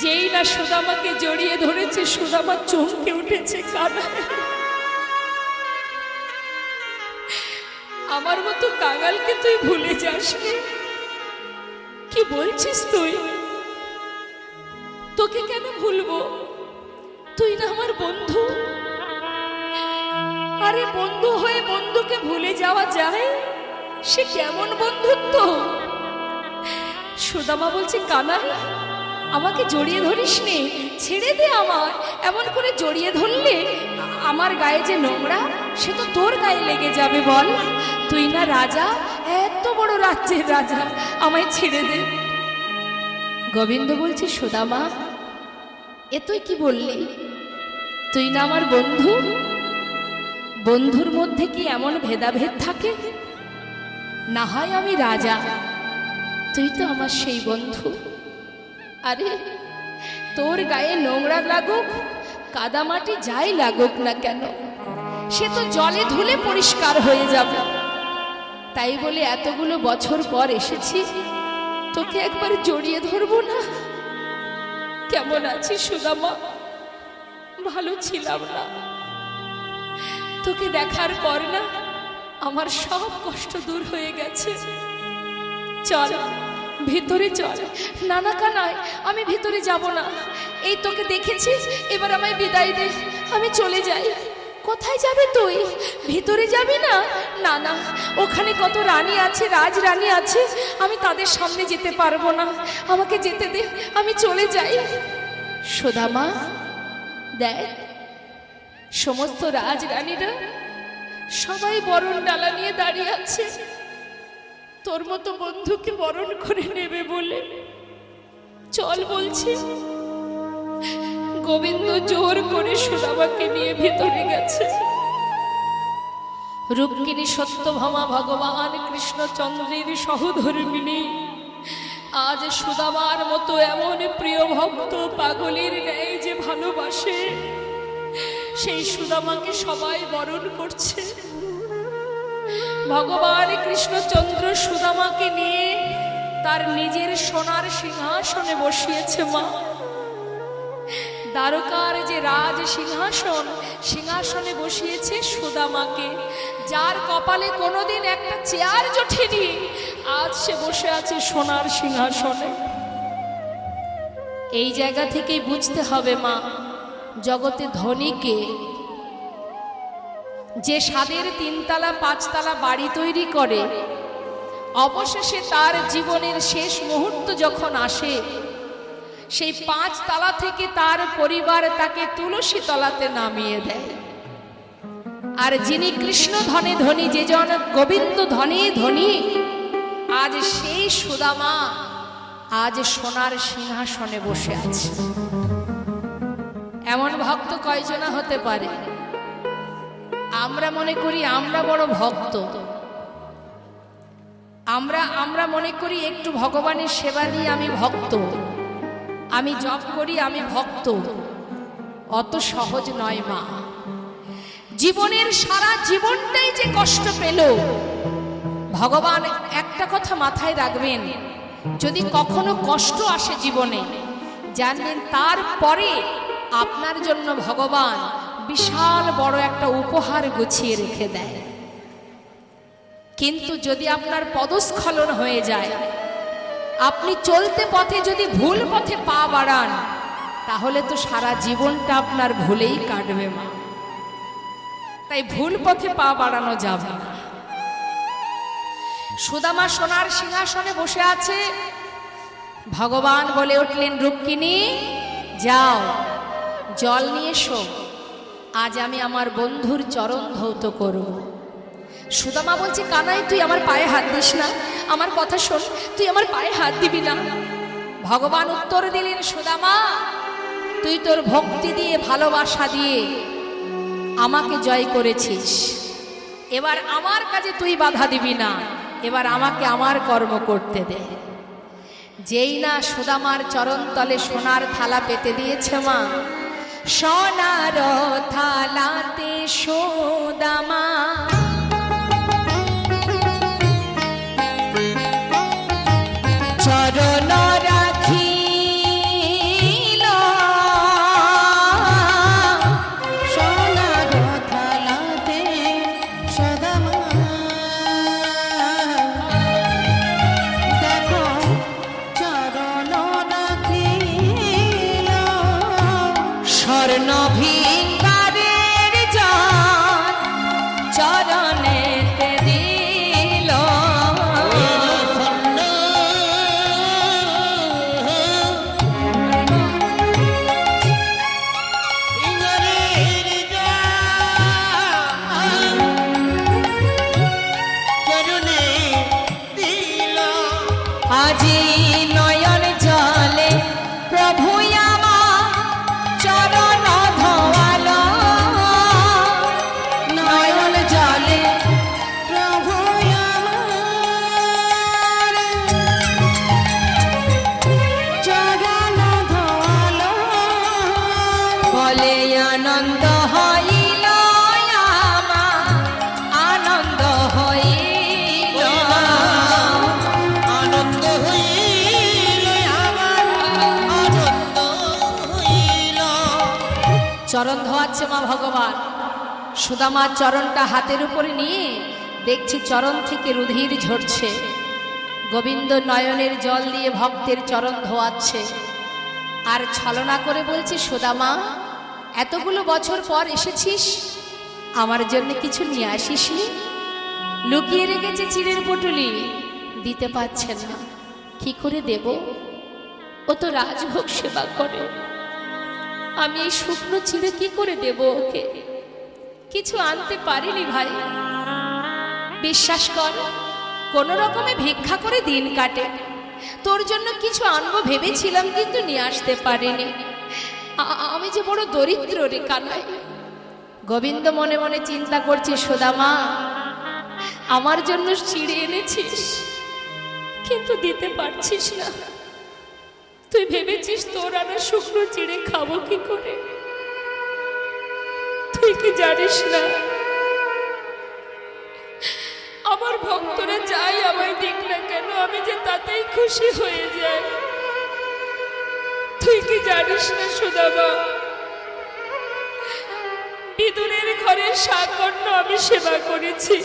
যেই না সুদামাকে জড়িয়ে ধরেছে, সুদামা চমকে উঠেছে। কানাই, আমার মতো কাঙালকে তুই ভুলে যাসনি? কি বলছিস তুই? তোকে কেন ভুলবো? তুই না আমার বন্ধু। আরে বন্ধু হয়ে বন্ধুকে ভুলে যাওয়া যায়? সে কেমন বন্ধুত্ব? সুদামা বলছে, কানাই আমাকে জড়িয়ে ধরিস নে, ছেড়ে দে আমায়। এমন করে জড়িয়ে ধরলে আমার গায়ে যে নোংরা, সে তো তোর গায়ে লেগে যাবে। বল, তুই না রাজা, এত বড় রাজ্যের রাজা, আমায় ছেড়ে দে। গোবিন্দ বলছে, সুদামা এ তুই কি বললি? তুই না আমার বন্ধু। বন্ধুর মধ্যে কি এমন ভেদাভেদ থাকে? না হয় আমি রাজা, তুই তো আমার সেই বন্ধু। আরে তোর গায়ে নোংরা লাগুক, কাদামাটি যাই লাগুক না কেন, সে তো জলে ধুলে পরিষ্কার হয়ে যাবে। তাই বলে এতগুলো বছর পর এসেছি, তোকে একবার জড়িয়ে ধরবো না? কেমন আছিস সুদামা? ভালো ছিলাম না। তোকে দেখার পর না আমার সব কষ্ট দূর হয়ে গেছে। চল ভিতরে চল। না না কানাই, আমি ভিতরে যাব না। এই তোকে দেখেছি, এবার আমায় বিদায় দে, আমি চলে যাই। কোথায় যাবে তুই? ভিতরে যাবি না? না না, ওখানে কত রানী আছে, রাজরানী আছে, আমি তাদের সামনে যেতে পারবো না। আমাকে যেতে দে, আমি চলে যাই। সুদামা দেখ, সমস্ত রাজরানীরা সবাই বরণ ডালা নিয়ে দাঁড়িয়ে আছে, তোর মতো বন্ধুকে বরণ করে নেবে বলে। চল বলছি। গোবিন্দ জোর করে সুদামাকে নিয়ে ভিতরে গেছে। রুক্মিণী সত্যভামা ভগবান কৃষ্ণচন্দ্রের সহধর্মিণী আজ সুদামার মতো এমন প্রিয় ভক্ত, পাগলের ন্যায় যে ভালোবাসে, সেই সুদামাকে সবাই বরণ করছে। ভগবান কৃষ্ণচন্দ্র সুদামাকে নিয়ে তার নিজের সোনার সিংহাসনে বসিয়েছে। মা, দ্বারকার যে রাজ সিংহাসন, সিংহাসনে বসিয়েছে সুদামাকে। যার কপালে কোনোদিন একটা চেয়ার জোটেনি, আজ সে বসে আছে সোনার সিংহাসনে। এই জায়গা থেকেই বুঝতে হবে মা, জগতে ধনীকে, যে স্বাদের 3তলা 5তলা বাড়ি তৈরি করে, অবশেষে তার জীবনের শেষ মুহূর্ত যখন আসে, সেই 5 তলা থেকে তার পরিবার তাকে তুলসী তলাতে নামিয়ে দেয়। আর যিনি কৃষ্ণ ধনে ধনী, যে জন গোবিন্দ ধনে ধনী, আজ সেই সুদামা আজ সোনার সিংহাসনে বসে আছে। এমন ভক্ত কয়জনা হতে পারে? আমরা মনে করি আমরা বড় ভক্ত, আমরা মনে করি একটু ভগবানের সেবা নিয়ে আমি ভক্ত, আমি জপ করি আমি ভক্ত। অত সহজ নয় মা। জীবনের সারা জীবনটাই যে কষ্ট পেল, ভগবান একটা কথা মাথায় রাখবেন, যদি কখনো কষ্ট আসে জীবনে, জানবেন তারপরে আপনার জন্য ভগবান বিশাল বড় একটা উপহার গুছিয়ে রেখে দেয়। কিন্তু যদি আপনার পদস্খলন হয়ে যায়, আপনি চলতে পথে যদি ভুল পথে পা বাড়ান, তাহলে তো সারা জীবনটা আপনার ভুলেই কাটবে মা। তাই ভুল পথে পা বাড়ানো যাবে না। সুদামা সোনার সিংহাসনে বসে আছে। ভগবান বলে উঠলেন, রুক্মিণী যাও, জল নিয়ে এসো, আজ আমি আমার বন্ধুর চরণ ধৌত করব। সুদামা বলছে, কানাই তুই আমার পায়ে হাত দিস না, আমার কথা শোন, তুই আমার পায়ে হাত দিবি না। ভগবান উত্তর দিলেন, সুদামা তুই তোর ভক্তি দিয়ে, ভালোবাসা দিয়ে আমাকে জয় করেছিস, এবার আমার কাজে তুই বাধা দিবি না, এবার আমাকে আমার কর্ম করতে দে। যেই না সুদামার চরণ তলে সোনার থালা পেতে দিয়েছে মা, সোনার থালাতে সুদামা চরণ রাখি স্বর্ণ ভিঙ্গারের জান চরণেতে দিল আজি নয়ন জলে প্রভু আমার চরণ ধোয়ালো নয়ন জলে প্রভু আমার চরণ ধোয়ালো বলে আনন্দ হইল আমার আনন্দ হইল আনন্দ হইল আমার আনন্দ হইল। চরণ ধোয়াচ্ছে মা ভগবান সুদামার চরণটা হাতের উপরে নিয়ে দেখছি চরণ থেকে রুধির ঝরছে গোবিন্দ নয়নের জল দিয়ে ভক্তের চরণ ধোয়াচ্ছে আর ছলনা করে বলছে সুদামা এতগুলো বছর পর এসেছিস আমার জন্য কিছু নিয়ে আসিসনি লুকিয়ে রেখেছে চিড়ের পটুলি দিতে পারছে না কি করে দেব ও তো রাজভোগ সেবা করে আমি এই শুকনো চিড়ে কি করে দেব ওকে কিছু আনতে পারিনি ভাই বিশ্বাস কর কোন রকমে ভিক্ষা করে দিন কাটে তোর জন্য কিছু আনবো ভেবেছিলাম কিন্তু নিয়ে আসতে পারিনি আমি যে বড় দরিদ্র রে কানাই গোবিন্দ মনে মনে চিন্তা করছে সুদামা আমার জন্য চিড়ে এনেছিস কিন্তু দিতে পারছিস না তুই ভেবেছিস তোর আনা শুকনো চিড়ে খাবো কি করে তুই কি জানিস না আমার ভক্তরা যাই আমায় দিক না কেন আমি যে তাতেই খুশি হয়ে যাই তুই কি জানিস না সুদামা বিদুরের ঘরের শাকর্ণ আমি সেবা করেছি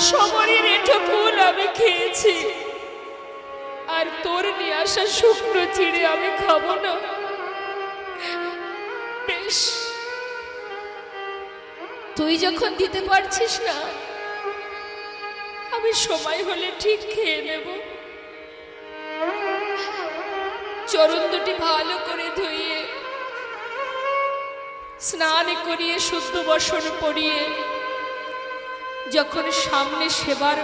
সমরের এঁটো ফুল আমি খেয়েছি আর তোর নিয়ে আসা শুকনো চিড়ে আমি খাবো না বেশ তুই যখন দিতে পারছিস না আমি সময় হলে ঠিক খেয়ে নেব চরণ দুটি ভালো করে ধুইয়ে স্নান করিয়ে শুদ্ধ বসন পরিয়ে যখন সামনে সেবার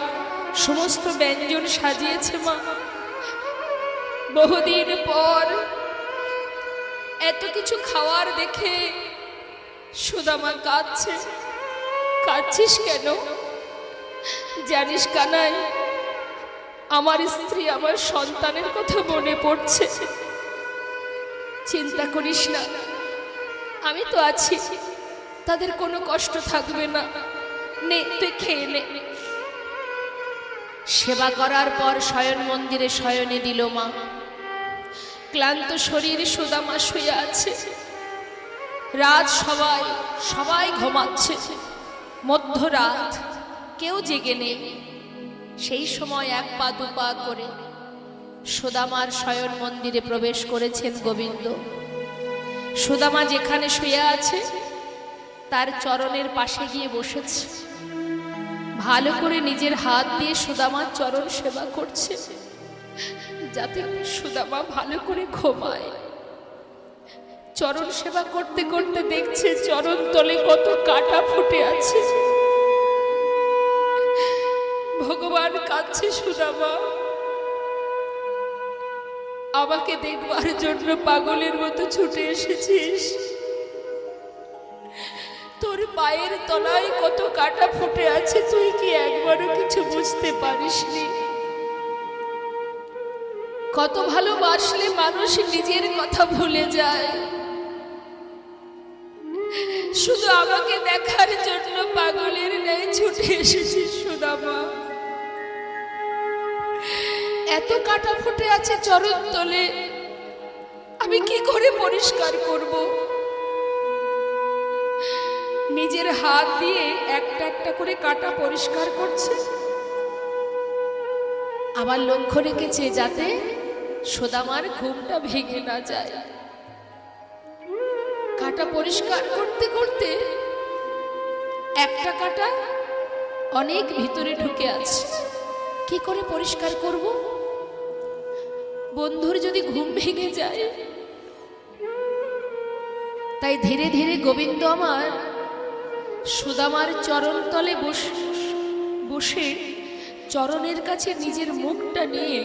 সমস্ত ব্যঞ্জন সাজিয়েছে মা বহুদিন পর এত কিছু খাওয়ার দেখে সুদামা কাঁদছে কাঁদছিস কেন জানিস কানাই আমার স্ত্রী আমার সন্তানের কথা মনে পড়ছে চিন্তা করিস না আমি তো আছি তাদের কোনো কষ্ট থাকবে না নে তুই খেয়ে নে সেবা করার পর শয়ন মন্দিরে শয়নে দিল মা ক্লান্ত শরীর সুদামা শুয়ে আছে রাত সবাই ঘুমাচ্ছে মধ্যরাত কেউ জেগে নেই সেই সময় এক পা দুপা করে সুদামার শয়ন মন্দিরে প্রবেশ করেছেন গোবিন্দ সুদামা যেখানে শুয়ে আছে তার চরণের পাশে গিয়ে বসেছে ভালো করে নিজের হাত দিয়ে সুদামার চরণ সেবা করছে যাতে সুদামা ভালো করে ঘুমায় চরণ সেবা করতে করতে দেখছে চরণ তলে কত কাটা ফুটে আছে ভগবান কাঁদছে সুদামা আমাকে দেখবার জন্য পাগলের মতো ছুটে এসেছিস তোর পায়ের তলায় কত কাটা ফুটে আছে তুই কি একবারও কিছু বুঝতে পারিসনি কত ভালোবাসলে মানুষ নিজের কথা ভুলে যায় শুধু আমাকে দেখার জন্য পাগলের ন্যায় ছুটে এসেছিস সুদামা এত কাটা ফুটে আছে চরণ তলে আমি কি করে পরিষ্কার করব নিজের হাত দিয়ে একটা একটা করে কাটা পরিষ্কার করছে আবার লক্ষ্য রেখেছে যাতে সুদামার ঘুমটা ভেঙে না যায় কাঁটা পরিষ্কার করতে করতে একটা কাঁটা অনেক ভিতরে ঢুকে আছে। কি করে পরিষ্কার করব? বন্ধুর যদি ঘুম ভেঙে যায়, তাই ধীরে ধীরে গোবিন্দ আমার সুদামার চরণ তলে বসে চরণের কাছে নিজের মুখটা নিয়ে,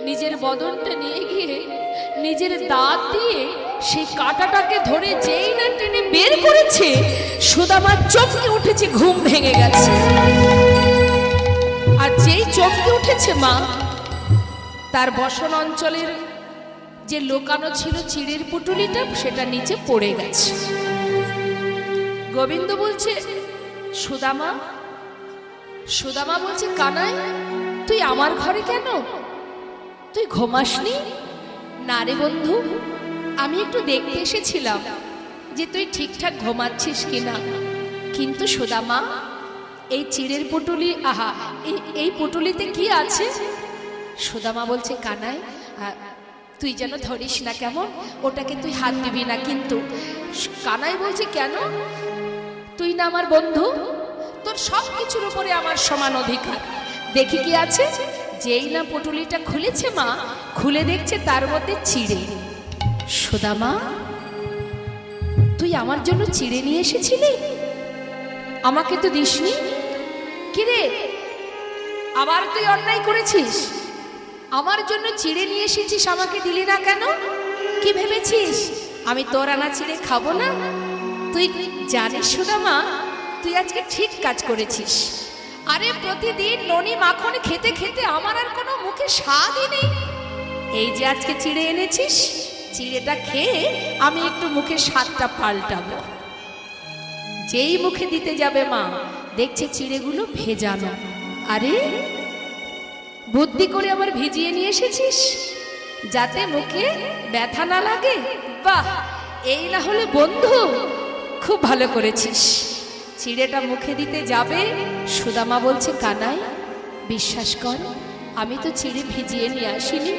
নিজের বদনটা নিয়ে গিয়ে নিজের দাঁত দিয়ে সেই কাঁটাটাকে ধরে যেই না টেনে বের করেছে, সুদামার চমকে উঠেছে, ঘুম ভেঙে গেছে। আর যেই চমকে উঠেছে মা, তার বসন অঞ্চলের যে লোকানো ছিল চিড়ের পুটুলিটা, সেটা নিচে পড়ে গেছে। গোবিন্দ বলছে সুদামা, সুদামা বলছে কানাই, তুই আমার ঘরে কেন? তুই ঘুমাসনি? না রে বন্ধু, আমি একটু দেখতে এসেছিলাম যে তুই ঠিকঠাক ঘুমাচ্ছিস কিনা। কিন্তু সুদামা, এই চিড়ের পুটুলি, আহা, এই পুটুলিতে কি আছে? সুদামা বলছে কানাই, তুই যেন ধরিস না, কেমন, ওটাকে তুই হাত দিবি না। কিন্তু কানাই বলছে কেন? তুই না আমার বন্ধু, তোর সব কিছুর উপরে আমার সমান অধিকার। দেখি কি আছে। যেই না পুটুলিটা খুলেছে মা, খুলে দেখছে তার মধ্যে চিড়ে। সুদামা, তুই আমার জন্য চিড়ে নিয়ে এসেছিলি? আমাকে তো দিসনি। কিরে, আবার তুই অন্যায় করেছিস? আমার জন্য চিড়ে নিয়ে এসেছিস, আমাকে দিলি না কেন? কি ভেবেছিস আমি তোর আনা চিড়ে খাবো না? তুই জানিস সুদামা, তুই আজকে ঠিক কাজ করেছিস। আরে প্রতিদিন ননি মাখন খেতে খেতে আমার আর কোনো মুখে স্বাদই নেই। এই যে আজকে চিড়ে এনেছিস, চিড়েটা খেয়ে আমি একটু মুখে স্বাদটা পাল্টাবো। যেই মুখে দিতে যাবে মা, দেখছে চিড়েগুলো ভেজানো। আরে বুদ্ধি করে আবার ভিজিয়ে নিয়ে এসেছিস যাতে মুখে ব্যথা না লাগে। বাহ, এই না হলে বন্ধু, খুব ভালো করেছিস। চিড়েটা মুখে দিতে যাবে, সুদামা বলছে কানাই, বিশ্বাস কর, আমি তো চিড়ে ভিজিয়ে নিয়ে আসিনি।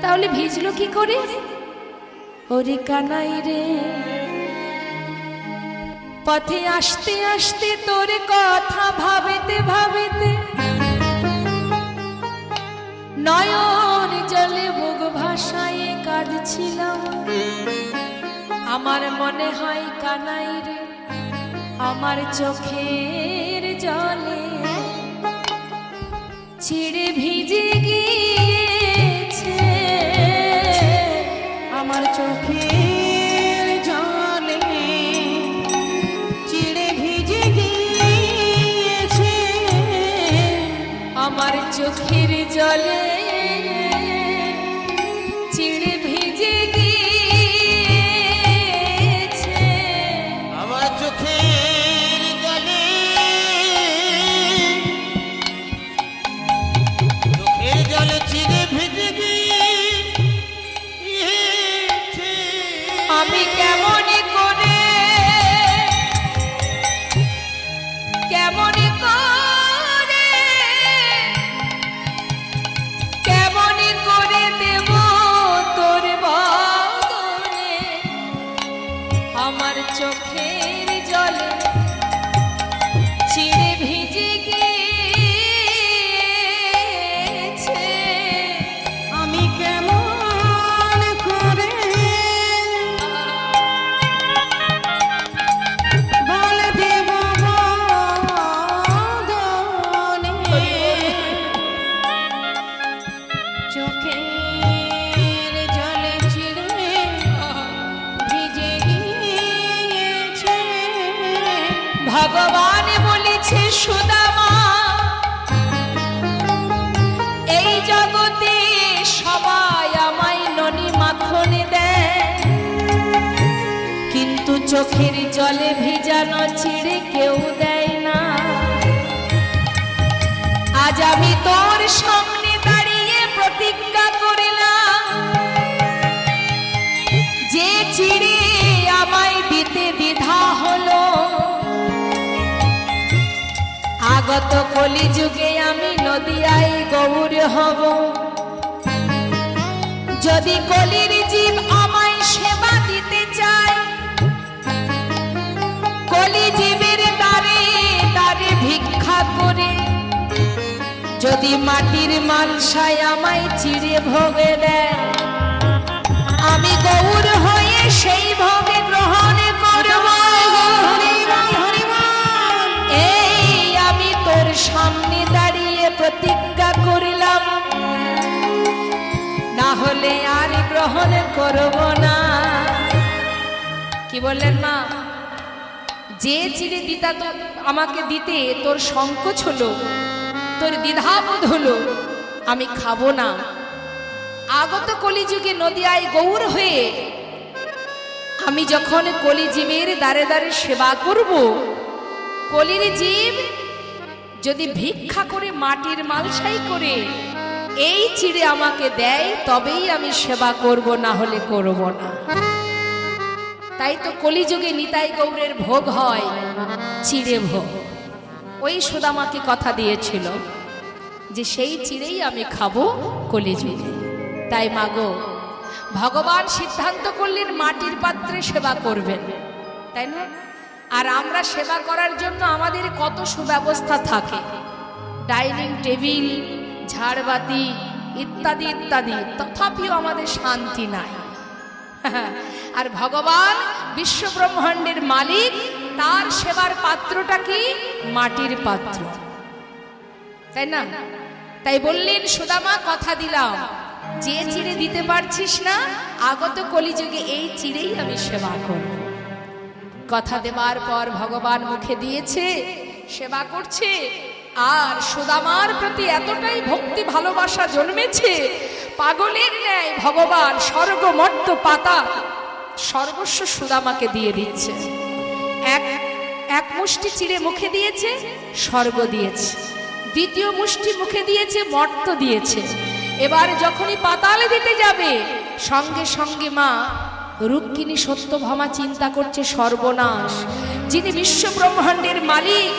তাহলে ভিজলো কি করে? ওরে কানাই রে, পথে আসতে আসতে তোর কথা ভাবিতে ভাবিতে নয়ন জলে বুক ভাসায় কাঁদছিলাম। আমার মনে হয় কানাই রে, আমার চোখের জলে চিড়ে ভিজে গিয়েছে। আমার চোখের জলে চিড়ে ভিজে গিয়েছে। আমার চোখের জলে চিড়ে ভিজে গিয়েছে। আমার চোখের জলে, চোখের জলে চিড়ে ভিজে গিয়েছে। আমি কেমন করে, কেমন করে, কেমন করে দেব তোর বদনে আমার চোখের জলে চিড়ে ভিজে গিয়েছে। আমি কেমন করে বলে দেব বদনে, চোখের জলে চিড়ে ভিজে গিয়েছে। ভগবান বলেছে সুদামা, এই জগতে সবাই আমায় ননি মাখন দেয়, কিন্তু চোখের জলে ভিজানো চিড়ে কেউ দেয় না। আজ আমি তোর সামনে দাঁড়িয়ে প্রতিজ্ঞা করিলাম, যে চিড়ে আমায় দিতে দ্বিধা হলো, আগত কলিযুগে আমি নদিয়ায় গৌর হব। যদি কলির জীব আমায় সেবা দিতে চায়, যদি মাটির মালসায় আমায় চিড়ে ভোগে দেয়, আমি গৌর হয়ে সেই ভোগে গ্রহণ করব। এই আমি তোর সামনে দাঁড়িয়ে প্রতিজ্ঞা করলাম, না হলে আর গ্রহণ করব না। কি বললেন মা? যে চিড়ে দিতা তো আমাকে দিতে তোর সংকোচ হলো, তোর দ্বিধাবোধ হলো, আমি খাবো না। আগত কলিযুগে নদিয়ায় গৌর হয়ে আমি যখন কলিজীবের দ্বারে দ্বারে সেবা করব, কলির জীব যদি ভিক্ষা করে মাটির মালসাই করে এই চিড়ে আমাকে দেয়, তবেই আমি সেবা করব, না হলে করব না। তাই তো কলিযুগে নিতাই গৌরের ভোগ হয় চিড়ে ভোগ। ওই সুদামাকে কথা দিয়েছিল যে সেই চিড়েই আমি খাবো কলিযুগে। তাই মাগো, ভগবান সিদ্ধান্ত করলেন মাটির পাত্রে সেবা করবেন, তাই না? আর আমরা সেবা করার জন্য আমাদের কত সুব্যবস্থা থাকে, ডাইনিং টেবিল, ঝাড়বাতি ইত্যাদি ইত্যাদি, তথাপিও আমাদের শান্তি নাই। আর ভগবান বিশ্ব ব্রহ্মাণ্ডের মালিক, তার সেবার পাত্রটা কি? মাটির পাত্র, তাই না? তাই বললেন সুদামা, কথা দিলাম, যে চিড়ে দিতে পারছিস না, আগত কলিযুগে এই চিড়েই আমি সেবা করব। কথা দেবার পর ভগবান মুখে দিয়েছে, সেবা করছে। আর সুদামার প্রতি এতটাই ভক্তি ভালোবাসা জন্মেছে, পাগলের ন্যায় ভগবান স্বর্গ মর্ত পাতাল সর্বস্ব সুদামাকে দিয়ে দিচ্ছে। এক মুষ্টি চিড়ে মুখে দিয়েছে, স্বর্গ দিয়েছে। দ্বিতীয় মুষ্টি মুখে দিয়েছে, মর্ত দিয়েছে। এবার যখনই পাতালে দিতে যাবে, সঙ্গে সঙ্গে মা রুক্মিণী সত্যভামা চিন্তা করছে, সর্বনাশ, যিনি বিশ্ব ব্রহ্মাণ্ডের মালিক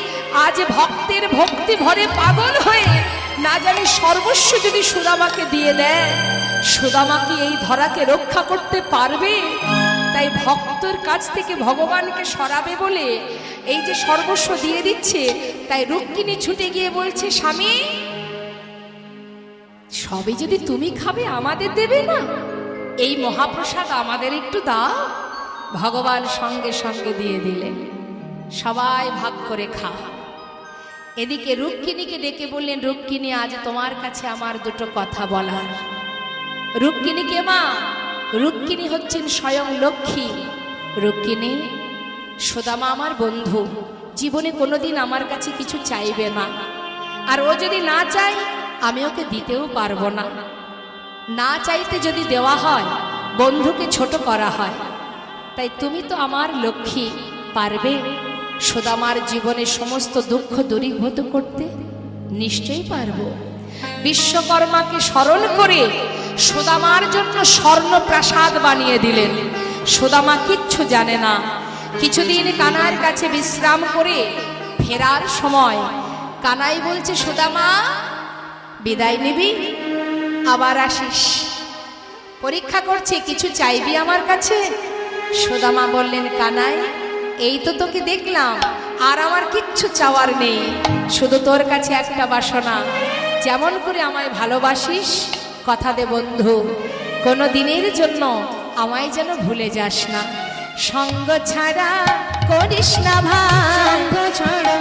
আজ ভক্তের ভক্তি ভরে পাগল হয়ে না জানি সর্বস্ব যদি সুদামাকে দিয়ে দেয়, সুদামা কি এই ধরাকে রক্ষা করতে পারবে? তাই ভক্তর কাছ থেকে ভগবানকে সরাবে বলে এই যে সর্বস্ব দিয়ে দিচ্ছে। তাই রুক্মিণী ছুটে গিয়ে বলছে, স্বামী, সবই যদি তুমি খাবে, আমাদের দেবে না? এই মহাপ্রসাদ আমাদের একটু দাও। ভগবান সঙ্গে সঙ্গে দিয়ে দিলেন, সবাই ভাগ করে খা। এদিকে রুক্মিণীকে ডেকে বললেন, রুক্মিণী, আজ তোমার কাছে আমার দুটো কথা বলার। রুক্মিণী কে মা? রুক্মিণী হচ্ছেন স্বয়ং লক্ষ্মী। রুক্মিণী, সুদামা আমার বন্ধু, জীবনে কোনোদিন আমার কাছে কিছু চাইবে না, আর ও যদি না চায় আমি ওকে দিতেও পারবো না। না চাইতে যদি দেওয়া হয়, বন্ধুকে ছোট করা হয়। তাই তুমি তো আমার লক্ষ্মী, পারবে সুদামার জীবনে সমস্ত দুঃখ দূরীভূত করতে? নিশ্চয়ই পারবো। বিশ্বকর্মাকে স্মরণ করে সুদামার জন্য স্বর্ণ প্রাসাদ বানিয়ে দিলেন। সুদামা কিচ্ছু জানে না। কিছুদিন কানার কাছে বিশ্রাম করে ফেরার সময় কানাই বলছে, সুদামা, বিদায় নিবি? আবার আসিস, পরীক্ষা করছে, কিছু চাইবি আমার কাছে? সুদামা বললেন, কানাই, এই তো তোকে দেখলাম, আর আমার কিচ্ছু চাওয়ার নেই, শুধু তোর কাছে একটা বাসনা, যেমন করে আমায় ভালোবাসিস, কথা দে বন্ধু, কোনো দিনের জন্য আমায় যেন ভুলে যাস না। সঙ্গ ছাড়া করিস না ভাই, সঙ্গ ছাড়া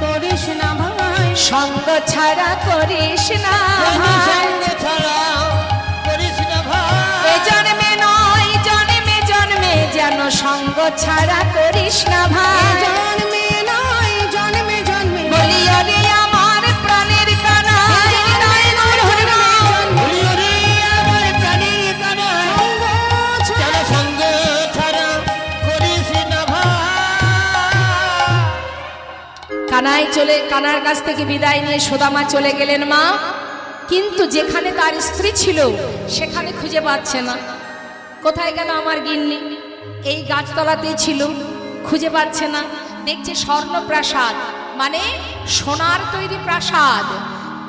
করিস না ভাই, সঙ্গ ছাড়া করিস না ভাই, এ জন্মে নয় জন্মে জন্মে যেন সঙ্গ ছাড়া করিস না ভাই, জন্মে নয় জন্মে জন্মে, বলি ওরে আমার প্রাণের কানাই, কানার কাছ থেকে বিদায় নিয়ে সুদামা চলে গেলেন মা। কিন্তু যেখানে তার স্ত্রী ছিল সেখানে খুঁজে পাচ্ছে না। কোথায় গেল আমার গিন্নি? এই গাছতলাতেই ছিল, খুঁজে পাচ্ছে না। দেখছে স্বর্ণ প্রাসাদ, মানে সোনার তৈরি প্রাসাদ।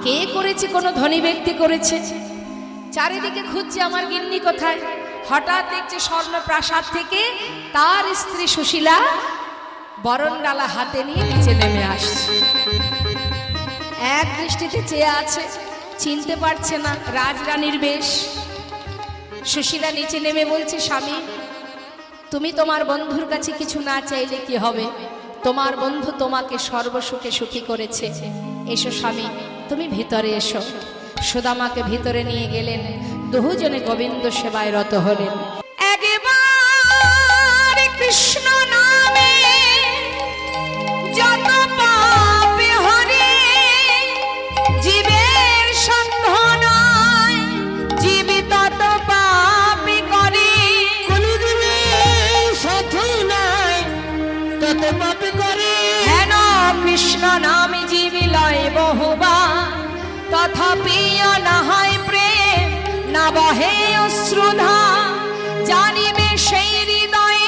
কে করেছে? কোনো ধনী ব্যক্তি করেছে। চারিদিকে খুঁজছে আমার গিন্নি কোথায়। হঠাৎ দেখছে স্বর্ণ প্রাসাদ থেকে তার স্ত্রী সুশীলা বরণডালা হাতে নিয়ে নিচে নেমে আসছে। এক দৃষ্টিতে চেয়ে আছে, চিনতে পারছে না রাজরানীর বেশ। সুশীলা নিচে নেমে বলছে, স্বামী তুমি তোমার বন্ধুর কাছে কিছু না চাইলে কি হবে? তোমার বন্ধু তোমাকে সর্বসুখে সুখী করেছে। এসো স্বামী, তুমি ভিতরে এসো। সুদামাকে ভিতরে নিয়ে গেলেন, দুজনে গোবিন্দ সেবায় রত হলেন। একবার কৃষ্ণ নামে যত পাপ হরে, জীবের সন্দেহ নয়, জীবী তত পাপ করে। কোন জীবের সাধু নাই তত পাপ করে। হেন কৃষ্ণ নামে জীবী লয় বহুবার, তথাপি না হয় প্রেম, না বহে অশ্রুধা। জানিবে সেই হৃদয়ে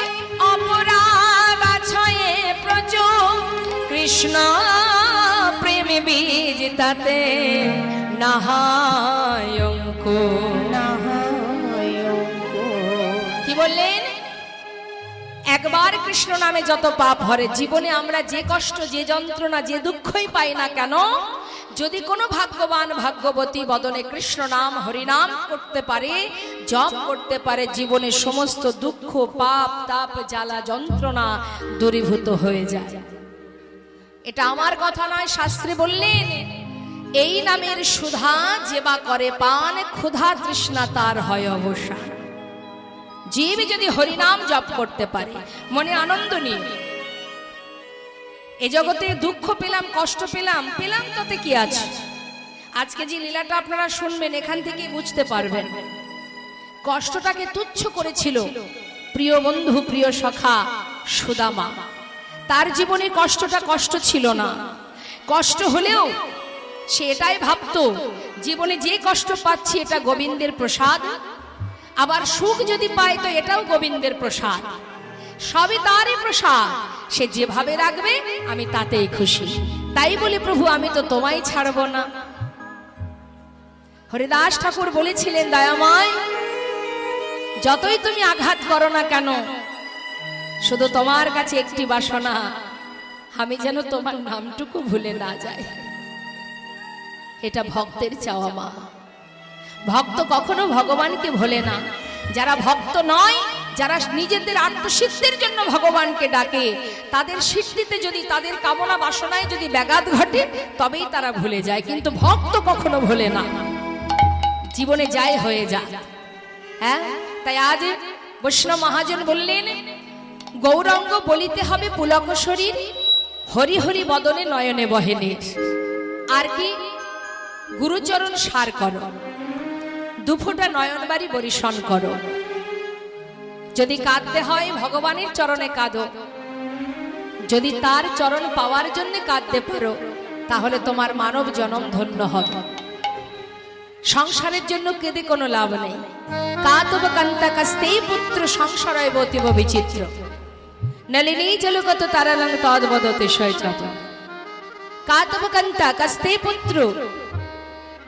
অপরাধ আছয়ে প্রচুর, কৃষ্ণ প্রেমে বীজ তাতে না হয় অঙ্কুর। না হয় অঙ্কুর। কি বললেন? একবার কৃষ্ণ নামে যত পাপ হরে। জীবনে আমরা যে কষ্ট, যে যন্ত্রণা, যে দুঃখই পাই না কেন, যদি কোনো ভাগ্যবান ভাগ্যবতী বদনে কৃষ্ণ নাম হরিনাম করতে পারে, জপ করতে পারে, জীবনে সমস্ত দুঃখ, পাপ, তাপ, জ্বালা, যন্ত্রণা দূরীভূত হয়ে যায়। এটা আমার কথা নয়, শাস্ত্রে বললেন, এই নামের সুধা যেবা করে পান, ক্ষুধা তৃষ্ণা তার হয় অবসান। জীব যদি হরিনাম জপ করতে পারে, মনে আনন্দ নিয়ে, এ জগতে দুঃখ পেলাম, কষ্ট পেলাম, পেলাম তাতে কি আছে? আজকে যে লীলাটা আপনারা শুনবেন, এখান থেকে বুঝতে পারবেন কষ্টটাকে তুচ্ছ করেছিল প্রিয় বন্ধু, প্রিয় সখা সুদামা। তার জীবনে কষ্টটা কষ্ট ছিল না। কষ্ট হলেও সে এটাই ভাবতো, জীবনে যে কষ্ট পাচ্ছি এটা গোবিন্দের প্রসাদ, আবার সুখ যদি পায় তো এটাও গোবিন্দের প্রসাদ, সবই তারই প্রসাদ। সে যেভাবে রাখবে আমি তাতেই খুশি। তাই বলে প্রভু আমি তো তোমায় ছাড়ব না। হরিদাস ঠাকুর বলেছিলেন, দয়াময় যতই তুমি আঘাত করো না কেন, শুধু তোমার কাছে একটি বাসনা, আমি যেন তোমার নামটুকু ভুলে না যাই। এটা ভক্তের চাওয়া মা। ভক্ত কখনো ভগবানকে ভোলে না। যারা ভক্ত নয়, যারা নিজেদের আত্মসিদ্ধির জন্য ভগবানকে ডাকে, তাদের সিদ্ধিতে যদি, তাদের কামনা বাসনায় যদি ব্যাঘাত ঘটে, তবেই তারা ভুলে যায়। কিন্তু ভক্ত কখনো ভোলে না, জীবনে যায় হয়ে যায়। হ্যাঁ, তাই আজ বৈষ্ণব মহাজন বললেন, গৌরাঙ্গ বলিতে হবে পুলক শরীর, হরি হরি বদনে নয়নে বহেনের। আর কি? গুরুচরণ সার করো, দুফোঁটা নয়ন বাড়ি বরিশন করো। যদি কাঁদতে হয় ভগবানের চরণে কাঁদো। যদি তার চরণ পাওয়ার জন্য কাঁদতে পারো, তাহলে তোমার মানব জন্ম ধন্য হবে। সংসারের জন্য কেঁদে কোনো লাভ নেই। কাতব কান্তা কাস্তেই পুত্র সংসারয় বতিব বিচিত্র, নলিনী জলগত তারালং তদ্বদতে শৈচপ। কাতব কান্তা কাস্তেই পুত্র।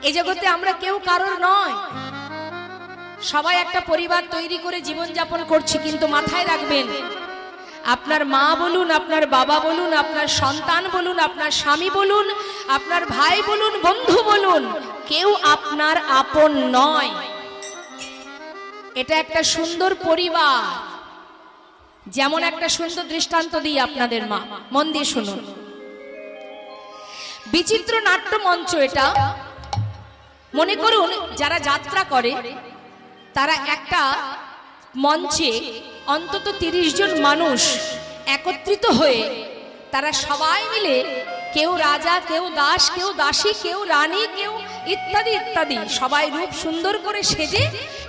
এই জগতে আমরা কেউ কারোর নয়, সবাই একটা পরিবার তৈরি করে জীবনযাপন করছি। কিন্তু মাথায় রাখবেন, আপনার মা বলুন, আপনার বাবা বলুন, আপনার সন্তান বলুন, আপনার স্বামী বলুন, আপনার ভাই বলুন, বন্ধু বলুন, কেউ আপনার আপন নয়। এটা একটা সুন্দর পরিবার। যেমন একটা সুন্দর দৃষ্টান্ত দিই আপনাদের, মা মন দিয়ে শুনুন। বিচিত্র নাট্য মঞ্চ এটা। মনে করুন যারা যাত্রা করে, তারা একটা মঞ্চে অন্তত 30 জন মানুষ একত্রিত হয়ে, তারা সবাই মিলে, কেউ রাজা, কেউ দাস, কেউ দাসী, কেউ রানী, কেউ ইত্যাদি ইত্যাদি, সবাই রূপ সুন্দর করে সেজে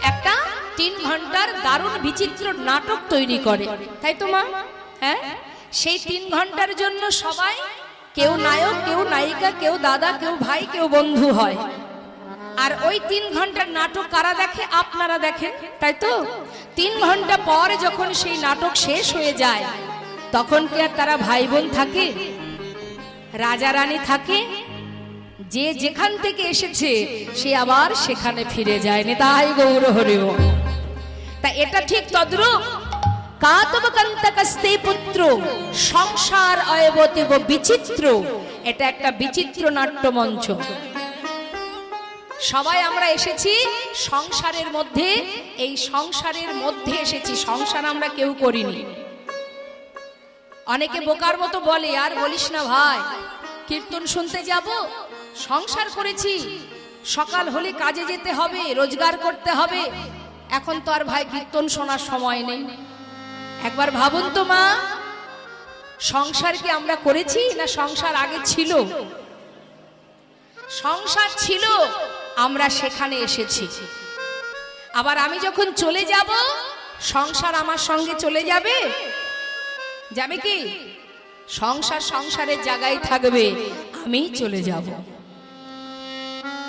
একটা 3 ঘন্টার দারুণ বিচিত্র নাটক তৈরি করে। তাই তো মা? হ্যাঁ, সেই 3 ঘন্টার জন্য সবাই, কেউ নায়ক, কেউ নায়িকা, কেউ দাদা, কেউ ভাই, কেউ বন্ধু হয়। আর ওই 3 ঘন্টার নাটক কারা দেখে? আপনারা দেখেন, তাই তো? 3 ঘন্টা পর যখন সেই নাটক শেষ হয়ে যায়, তখন কি আর তারা ভাই বোন থাকে? রাজা রানী থাকে? যে যেখান থেকে এসেছে সে আবার সেখানে ফিরে যায়। নিতাই গৌর হরি বল। তা এটা ঠিক তদ্রূপ। কাতব কান্তা কাস্তে পুত্র সংসার অয়বতিব বিচিত্র। এটা একটা বিচিত্র নাট্যমঞ্চ। সবাই আমরা এসেছি সংসারের মধ্যে, এই সংসারের মধ্যে এসেছি, সংসার আমরা কেউ করিনি। অনেকে বোকার মতো বলে, আর বলিস না ভাই, কীর্তন শুনতে যাব, সংসার করেছি, সকাল হলে কাজে যেতে হবে, রোজগার করতে হবে, এখন তো আর ভাই কীর্তন শোনার সময় নেই। একবার ভাবুন তো মা, সংসার কি আমরা করেছি না সংসার আগে ছিল? সংসার ছিল, আমরা সেখানে এসেছি। আবার আমি যখন চলে যাব, সংসার আমার সঙ্গে চলে যাবে? যাবে কি? সংসার সংসারের জায়গায় থাকবে, আমি চলে যাব।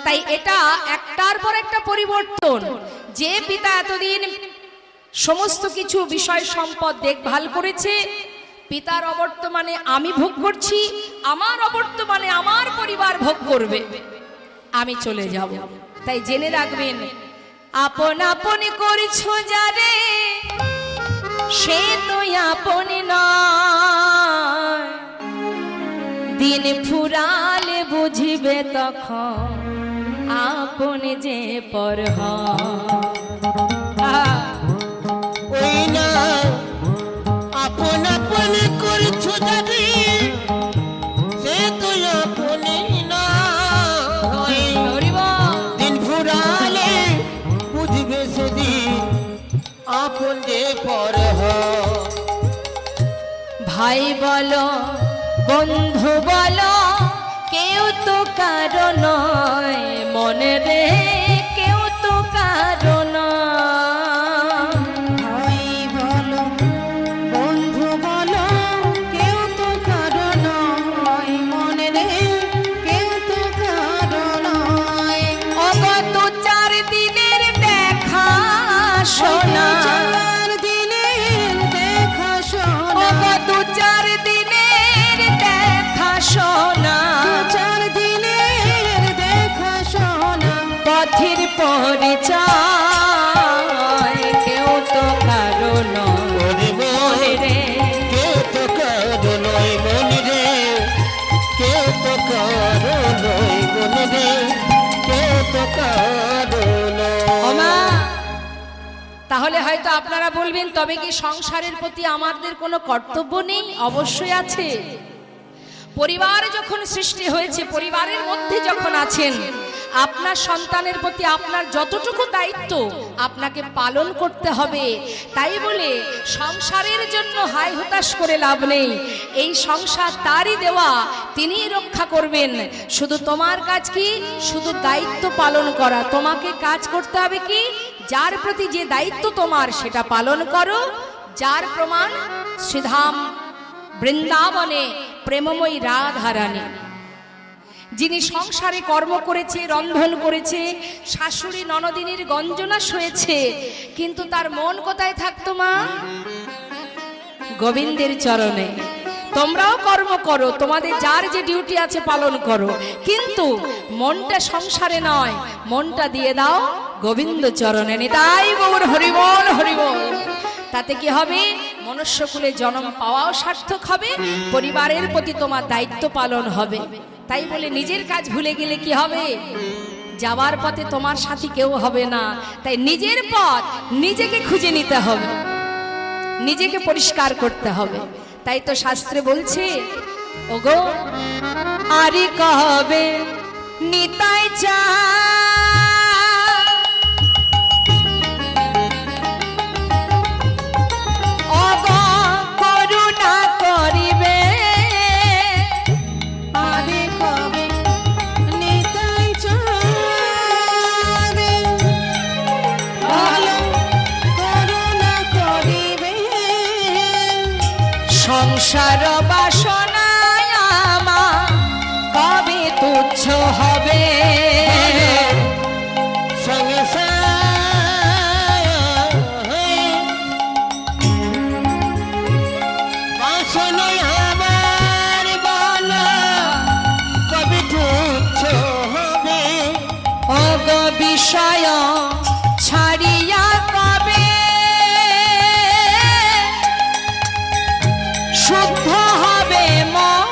তাই এটা একটার পর একটা পরিবর্তন। যে পিতা এতদিন সমস্ত কিছু বিষয় সম্পদ দেখভাল করেছে, পিতার অবর্তমানে আমি ভোগ করছি, আমার অবর্তমানে আমার পরিবার ভোগ করবে, আমি চলে যাব। তাই জেনে রাখবেন, আপন আপন করছো যারে, সে তো আপন নয়, দিন ফুরালে বুঝিবে তখন আপন যে পর ওই না আপন আপন করছো যারে, সে তো আপন নয়, দিন ফুরালে বুঝবে সেদিন আপন যে পর। ভাই বলো বন্ধু বলো, কেউ তো কারো নয়, মনে রে কেউ তো কারো নয়। ভাই বলো বন্ধু বলো, কেউ তো কারো নয়, মনে রে কেউ তো কারো নয়। অগত 4 দিনের দেখা শোনা, 4 দিনের দেখা শোনা, অগত 4 দিনের দেখা শোনা, 4 দিনের দেখা শোনা, পথের পরিচয় কেউ তো কারো নয়, মনে রে কেউ তো কারো নয়, মনে রে কেউ তো কারো নয়, মনে রে কেউ তো কারো ও মা, নয়। তাহলে হয়তো আপনারা বলবেন, তবে কি সংসারের প্রতি আমাদের কোনো কর্তব্য নেই? অবশ্যই আছে। পরিবার যখন সৃষ্টি হয়েছে, পরিবারের মধ্যে যখন আছেন, আপনার সন্তানের প্রতি আপনার যতটুকু দায়িত্ব আপনাকে পালন করতে হবে। তাই বলে সংসারের জন্য হাই হতাশ করে লাভ নেই। এই সংসার তারই দেওয়া, তিনিই রক্ষা করবেন। শুধু তোমার কাজ কি? শুধু দায়িত্ব পালন করা। তোমাকে কাজ করতে হবে কি? যার প্রতি যে দায়িত্ব তোমার, সেটা পালন করো। যার প্রমাণ শ্রীধাম বৃন্দাবনে প্রেমময়ী রাধারানী, যিনি সংসারে কর্ম করেছে, রন্ধন করেছে, শাশুড়ি ননদিনীর গঞ্জনা সয়েছে, কিন্তু তার মন কোথায় থাকতো মা? গোবিন্দের চরণে। তোমরাও কর্ম করো, তোমাদের যার যে ডিউটি আছে পালন করো, কিন্তু মনটা সংসারে নয়, মনটা দিয়ে দাও গোবিন্দ চরণে। নিতাই গৌর হরিবল হরিবল। তাতে কি হবে? মনুষ্যকুলে জন্ম পাওয়াও সার্থক হবে, পরিবারের প্রতি তোমার দায়িত্ব পালন হবে। তাই বলে নিজের কাজ ভুলে গেলে কি হবে? যাবার পথে তোমার সাথী কেউ হবে না। তাই নিজের পথ নিজেকে খুঁজে নিতে হবে, নিজেকে পরিষ্কার করতে হবে। তাই তো শাস্ত্রে বলছে, ওগো আরি কবে নিতাই চা, ওগো করুণা করিবে, আরে কবে নিতাই চাঁদে, ভালো করুণা করিবে, সংসার বাসনায় আমার কবে তুচ্ছ হবে, বাসনায় আমার বলা কবে তুচ্ছ হবে, অগ বিষয় ছাড়িয়া কবে শুদ্ধ হবে মন,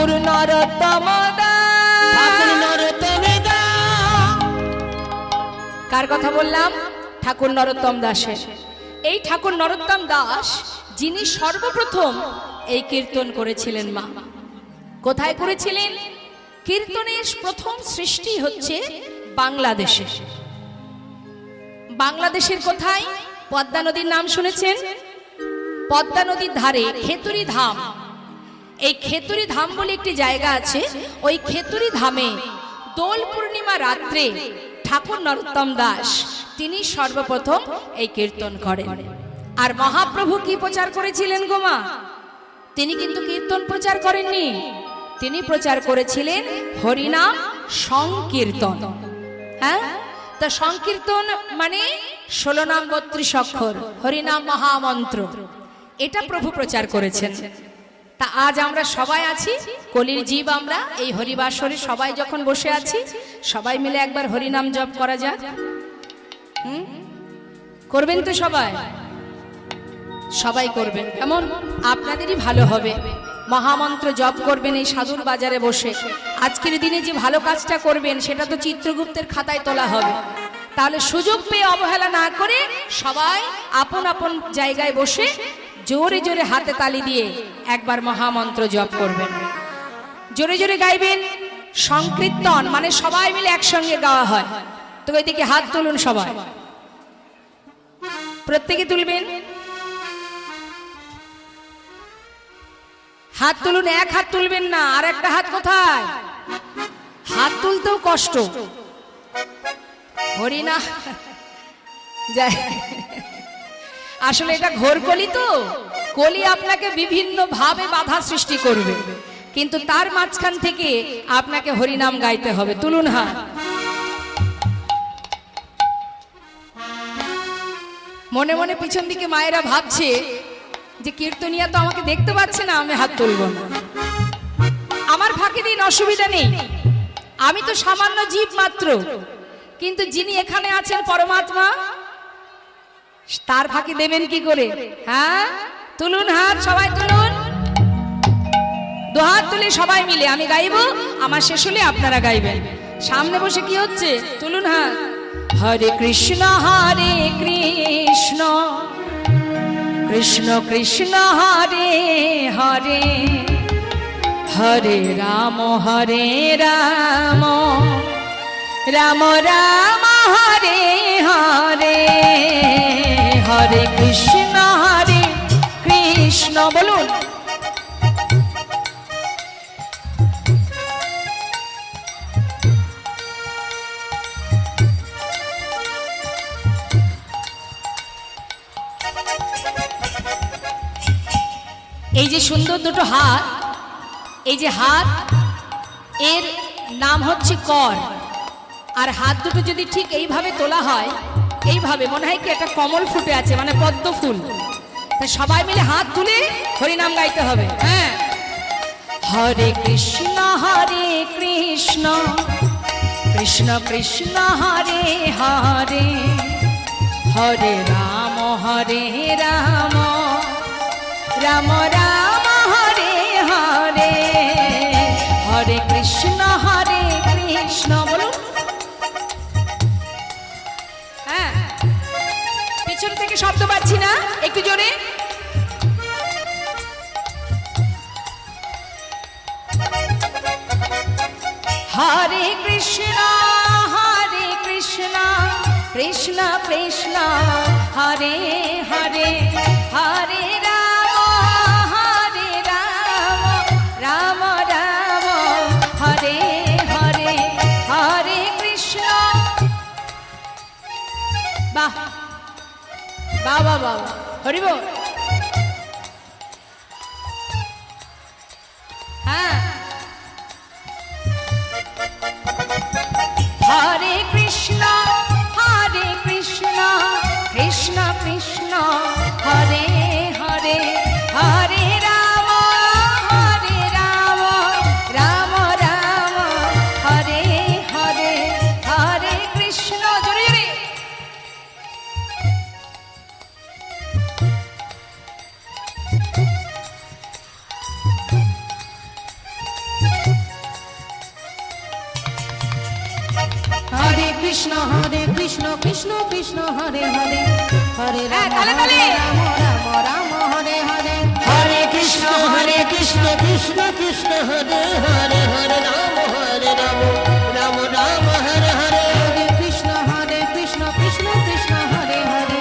ঠাকুর নরোত্তম দাস। ঠাকুর নরোত্তম দাস। কার কথা বললাম? ঠাকুর নরোত্তম দাসের। এই ঠাকুর নরোত্তম দাস যিনি সর্বপ্রথম এই কীর্তন করেছিলেন মা। কোথায় করেছিলেন? কীর্তনের প্রথম সৃষ্টি হচ্ছে বাংলাদেশে। বাংলাদেশের কোথায়? পদ্মা নদীর নাম শুনেছেন? পদ্মা নদীর ধারে খেতুরি ধাম। এই খেতুরি ধাম বলে একটি জায়গা আছে। ওই খেতুরি ধামে দোল পূর্ণিমা রাত্রে ঠাকুর নরোত্তম দাস তিনি সর্বপ্রথম এই কীর্তন করেন। আর মহাপ্রভু কি প্রচার করেছিলেন গো মা? তিনি কিন্তু কীর্তন প্রচার করেননি, তিনি প্রচার করেছিলেন হরিনাম সংকীর্তন। হ্যাঁ, তা সংকীর্তন মানে 16 নাম 32 অক্ষর হরিনাম মহামন্ত্র, এটা প্রভু প্রচার করেছেন। তা আজ আমরা সবাই আছি, কলির জীব আমরা, এই হরিবাসরে সবাই যখন বসে আছি, সবাই মিলে একবার হরিনাম জপ করা যাক। করবেন তো সবাই? সবাই করবেন, কেমন? আপনাদেরই ভালো হবে। মহামন্ত্র জপ করবেন এই সাধুর বাজারে বসে। আজকের দিনে যে ভালো কাজটা করবেন সেটা তো চিত্রগুপ্তের খাতায় তোলা হবে। তাহলে সুযোগ পেয়ে অবহেলা না করে সবাই আপন আপন জায়গায় বসে জোরে জোরে হাতে তালি দিয়ে একবার মহামন্ত্র জপ করবেন। জোরে জোরে গাইবেন। সংকীর্তন মানে সবাই মিলে একসঙ্গে গাওয়া হয়। তো ওইদিকে হাত তুলুন সবাই, প্রত্যেকে তুলবেন। হাত তুলুন, এক হাত তুলবেন না, আর একটা হাত কোথায়? হাত তুলতেও কষ্ট। হরিনা যাই, আসলে এটা ঘোর কলি, তো কলি আপনাকে বিভিন্ন ভাবে বাধা সৃষ্টি করবে, কিন্তু তার মাঝখান থেকে আপনাকে হরিনাম গাইতে হবে। তুলুন হাত। মনে মনে পিছন দিকে মায়েরা ভাবছে যে কীর্তনিয়া তো আমাকে দেখতে পাচ্ছে না, আমি হাত তুলব না। আমার ফাঁকে দিন, অসুবিধা নেই, আমি তো সামান্য জীব মাত্র, কিন্তু যিনি এখানে আছেন পরমাত্মা, তার ফাঁকি দেবেন কি করে? হ্যাঁ, তুলুন হাত, সবাই তুলুন। দুহাত তুলে সবাই মিলে আমি গাইবো, আমার শেষ হলে আপনারা গাইবেন। সামনে বসে কি হচ্ছে? তুলুন হাত। হরে কৃষ্ণ কৃষ্ণ কৃষ্ণ হরে হরে, হরে রাম রাম রাম হরে হরে, হরে কৃষ্ণ বলুন। এই যে সুন্দর দুটো হাত, এই যে হাত, এর নাম হচ্ছে কর। আর হাত দুটো যদি ঠিক এইভাবে তোলা হয়, এইভাবে মনে হয় কি একটা কমল ফুটে আছে, মানে পদ্ম ফুল। তা সবাই মিলে হাত তুলে হরিনাম গাইতে হবে। হ্যাঁ, হরে কৃষ্ণ কৃষ্ণ কৃষ্ণ হরে হরে, হরে রাম রাম রাম হরে হরে, হরে কৃষ্ণ বলুন। হ্যাঁ, পিছন থেকে শব্দ পাচ্ছি না, একটু জোরে। হরে কৃষ্ণ কৃষ্ণ কৃষ্ণ হরে হরে, হরে রাম রাম হরে হরে, হরে কৃষ্ণ। বাহ বাহ বাহ বাহ, হরি বল। হ্যাঁ, হরে কৃষ্ণ কৃষ্ণ কৃষ্ণ হরে হরে, হরে রাম রাম রাম হরে হরে, হরে কৃষ্ণ। জোরে জোরে। কৃষ্ণ কৃষ্ণ হরে হরে হরে হ্যাঁ, রাম তালে, তালে। হরে রাম রাম রাম হরে হরে হরে কৃষ্ণ কৃষ্ণ কৃষ্ণ হরে হরে হরে রাম রাম রাম হরে হরে হরে কৃষ্ণ কৃষ্ণ কৃষ্ণ হরে হরে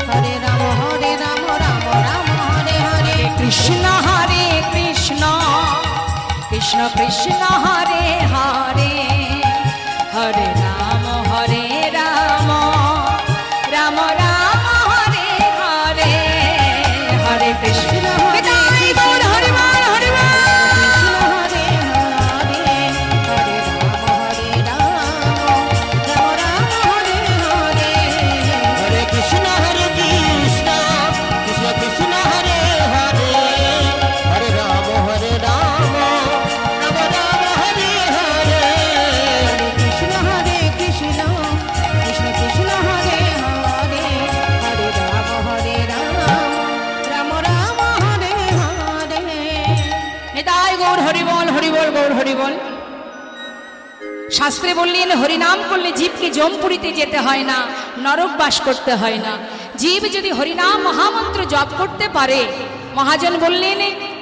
হরে রাম রাম রাম হরে হরে কৃষ্ণ হরে কৃষ্ণ কৃষ্ণ কৃষ্ণ হরে হরে হরে রাম রাম রাম হরে হরে হরে কৃষ্ণ নিতাই গৌর হরি বল হরি বল। কৃষ্ণ হরে হরে হরে রাম রাম রাম হরে হরে হরে কৃষ্ণ কৃষ্ণ কৃষ্ণ হরে হরে হরে রাম রাম রাম হরে হরে কৃষ্ণ কৃষ্ণ কৃষ্ণ কৃষ্ণ হরে হরে হরে রাম রাম রাম হরে হরে নিতাই গৌর হরি বল হরি বল গৌর হরি বল। শাস্ত্রে বললেন হরিনাম করলে জীবকে যমপুরীতে যেতে হয় না, নরক বাস করতে হয় না। জীব যদি হরিনাম মহামন্ত্র জপ করতে পারে, মহাজন বললেন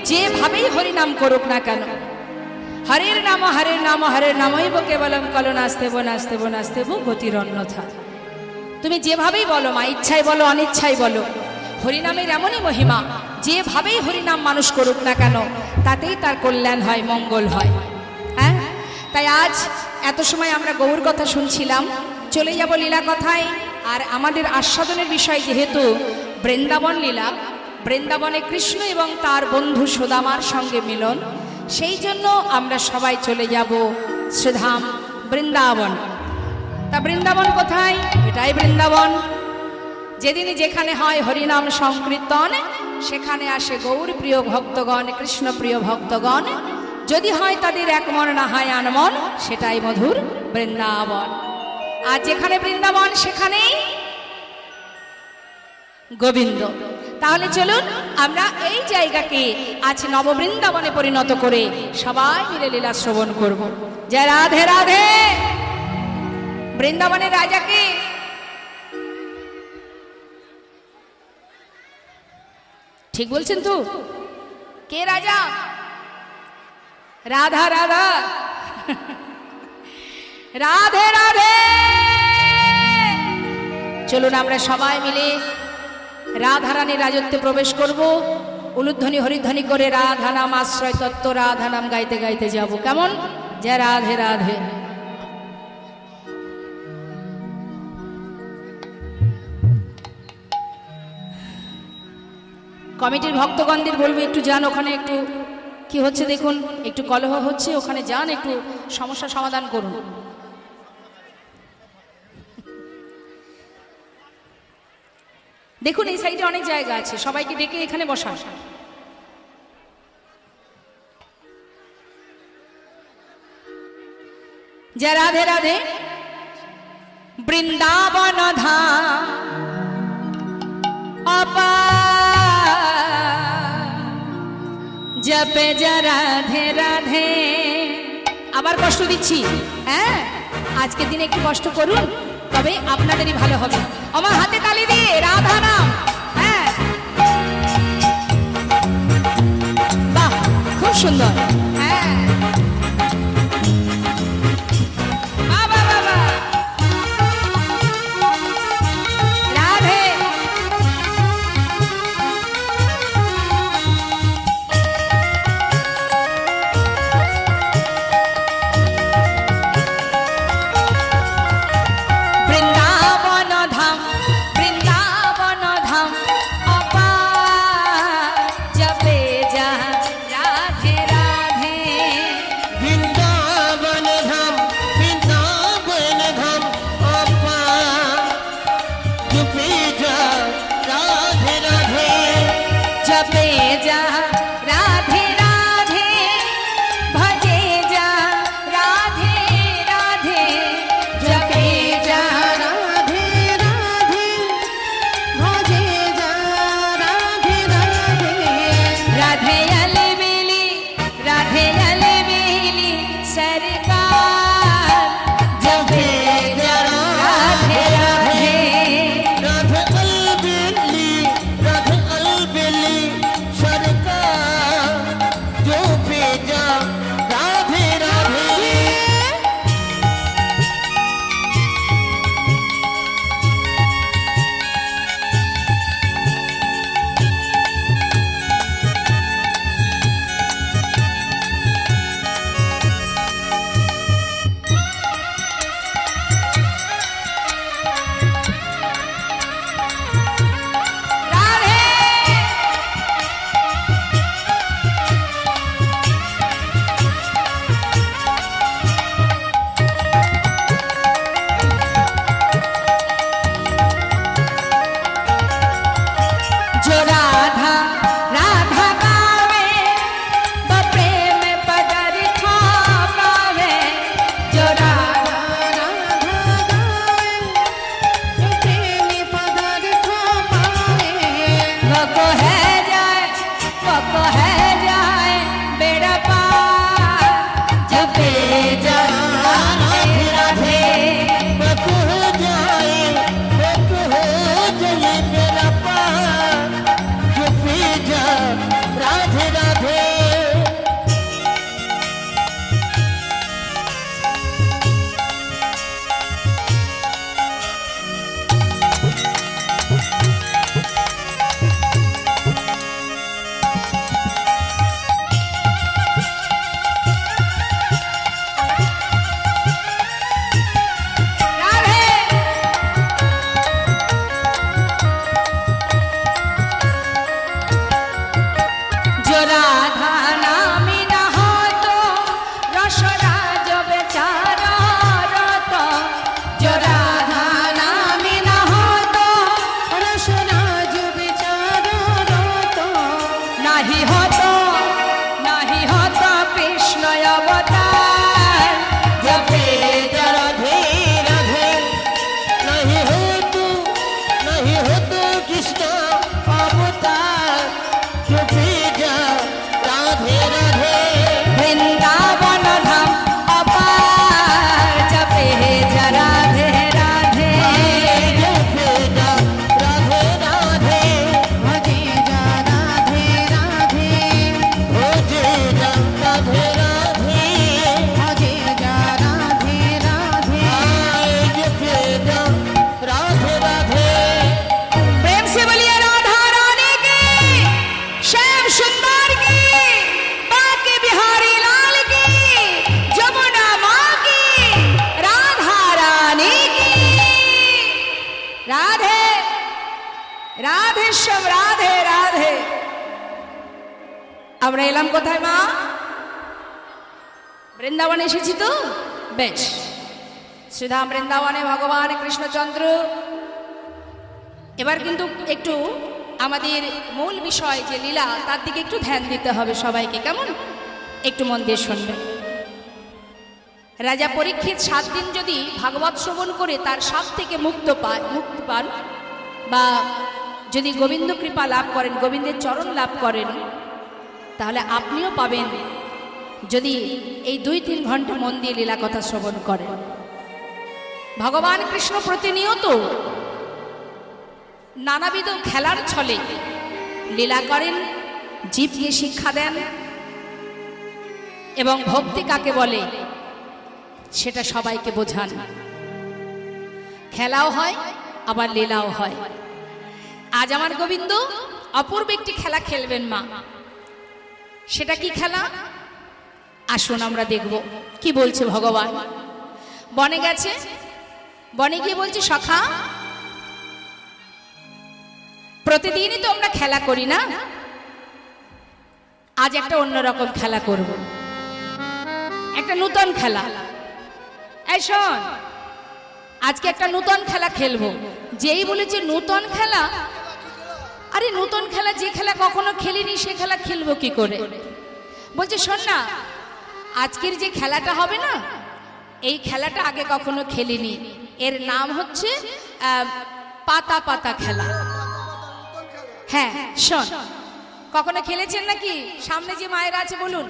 যেভাবেই হরিনাম করুক না কেন, হরের নাম হরের নামইব কেবলম কলনাস্তেব নাস্তেব নাস্তেব গতির অন্যথা। তুমি যেভাবেই বলো, মা ইচ্ছায় বলো অনিচ্ছায় বলো, হরিনামের এমনই মহিমা, যেভাবেই হরিনাম মানুষ করুক না কেন তাতেই তার কল্যাণ হয়, মঙ্গল হয়। হ্যাঁ, তাই আজ এত সময় আমরা গৌর কথা শুনছিলাম, চলে যাব লীলা কথায়। আর আমাদের আস্বাদনের বিষয় যেহেতু বৃন্দাবন লীলা, বৃন্দাবনে কৃষ্ণ এবং তার বন্ধু সুদামার সঙ্গে মিলন, সেই জন্য আমরা সবাই চলে যাব শ্রীধাম বৃন্দাবন। তা বৃন্দাবন কোথায়? এটাই বৃন্দাবন। যেদিন যেখানে হয় হরিনাম সংকীর্তন, সেখানে আসে গৌর প্রিয় ভক্তগণ, কৃষ্ণ প্রিয় ভক্তগণ। যদি হয় তাদের এক মন, না হয় আনমন, সেটাই মধুর বৃন্দাবন। আর যেখানে বৃন্দাবন সেখানেই গোবিন্দ। তাহলে চলুন আমরা এই জায়গাকে আজ নববৃন্দাবনে পরিণত করে সবাই মিলে লীলা শ্রবণ করব। জয় রাধে রাধে। বৃন্দাবনের রাজাকে ঠিক বলছেন তো? কে রাজা? রাধা রাধা রাধে রাধে। চলুন আমরা সবাই মিলে রাধারানীর রাজত্বে প্রবেশ করব। উলুধ্বনি হরিধ্বনি করে রাধা নাম আশ্রয় তত্ত্ব, রাধা নাম গাইতে গাইতে যাব। কেমন? জয় রাধে রাধে। কমিটির ভক্তগণদের বলবো একটু যান ওখানে, একটু কি হচ্ছে দেখুন, একটু কলহ হচ্ছে, ওখানে যান, একটু সমস্যা সমাধান করুন। দেখুন এই সাইডে অনেক জায়গা আছে, সবাইকে ডেকে এখানে বসা। জয় রাধে রাধে। বৃন্দাবন ধাম জপে যা রাধে রাধে। আবার কষ্ট দিচ্ছি, হ্যাঁ আজকের দিনে একটু কষ্ট করুন, তবে আপনাদেরই ভালো হবে। আমার হাতে তালি দিয়ে রাধা নাম, হ্যাঁ বাহ খুব সুন্দর, হ্যাঁ বাবা বাবা রাধে। বৃন্দাবন ধাম অপার জপে যা রাধে রাধে। হত নাহি হত কৃষ্ণ অবতার जपे जा राधे राधे नहीं हो तो कृष्ण अवतार जपे जा राधे राधे বৃন্দাবন ধাম অপার জপে যা রাধে রাধে जपे जा राधे राधे भजे जा राधे राधे हो जे जा राधे राधे भजे जा राधे राधे आए जपे जा राधे राधे प्रेम से बोलिए राधा रानी की श्याम सुंदर की बांके बिहारी लाल की जमुना माँ की राधा रानी की राधे राधे श्याम राधे राधे আমরা এলাম কোথায় মা বৃন্দাবনে এসেছি তো বেশ শ্রীধাম বৃন্দাবনে ভগবান কৃষ্ণচন্দ্র এবার কিন্তু একটু আমাদের মূল বিষয় যে লীলা তার দিকে একটু ধ্যান দিতে হবে সবাইকে কেমন একটু মন দিয়ে শুনবেন রাজা পরীক্ষিত 7 দিন যদি ভাগবত শ্রবণ করে তার সাপ থেকে মুক্তি পান বা যদি গোবিন্দ কৃপা লাভ করেন গোবিন্দের চরণ লাভ করেন তাহলে আপনিও পাবেন যদি এই 2-3 ঘন্টা মন দিয়ে লীলা কথা শ্রবণ করেন ভগবান কৃষ্ণ প্রতিনিয়ত নানাবিধ খেলার ছলে লীলা করেন জীবকে শিক্ষা দেন এবং ভক্তি কাকে বলে সেটা সবাইকে বোঝান খেলাও হয় আবার লীলাও হয় আজ আমার গোবিন্দ অপূর্ব একটি খেলা খেলবেন মা সেটা কি খেলা আসুন আমরা দেখব কি বলছে ভগবান বনে গেছে বনে গিয়ে বলছে সখা প্রতিদিনই তো আমরা খেলা করি না আজ একটা অন্যরকম খেলা করব একটা নতুন খেলা এই শোন আজকে একটা নতুন খেলা খেলবো যেই বলেছে নতুন খেলা আরে নতুন খেলা যে খেলা কখনো খেলিনি সে খেলা খেলবো কি করে বলছে শোন না আজকের যে খেলাটা হবে না এই খেলাটা আগে কখনো খেলিনি এর নাম হচ্ছে পাতা পাতা খেলা হ্যাঁ শোন কখনো খেলেছেন নাকি সামনে যে মায়েরা আছে বলুন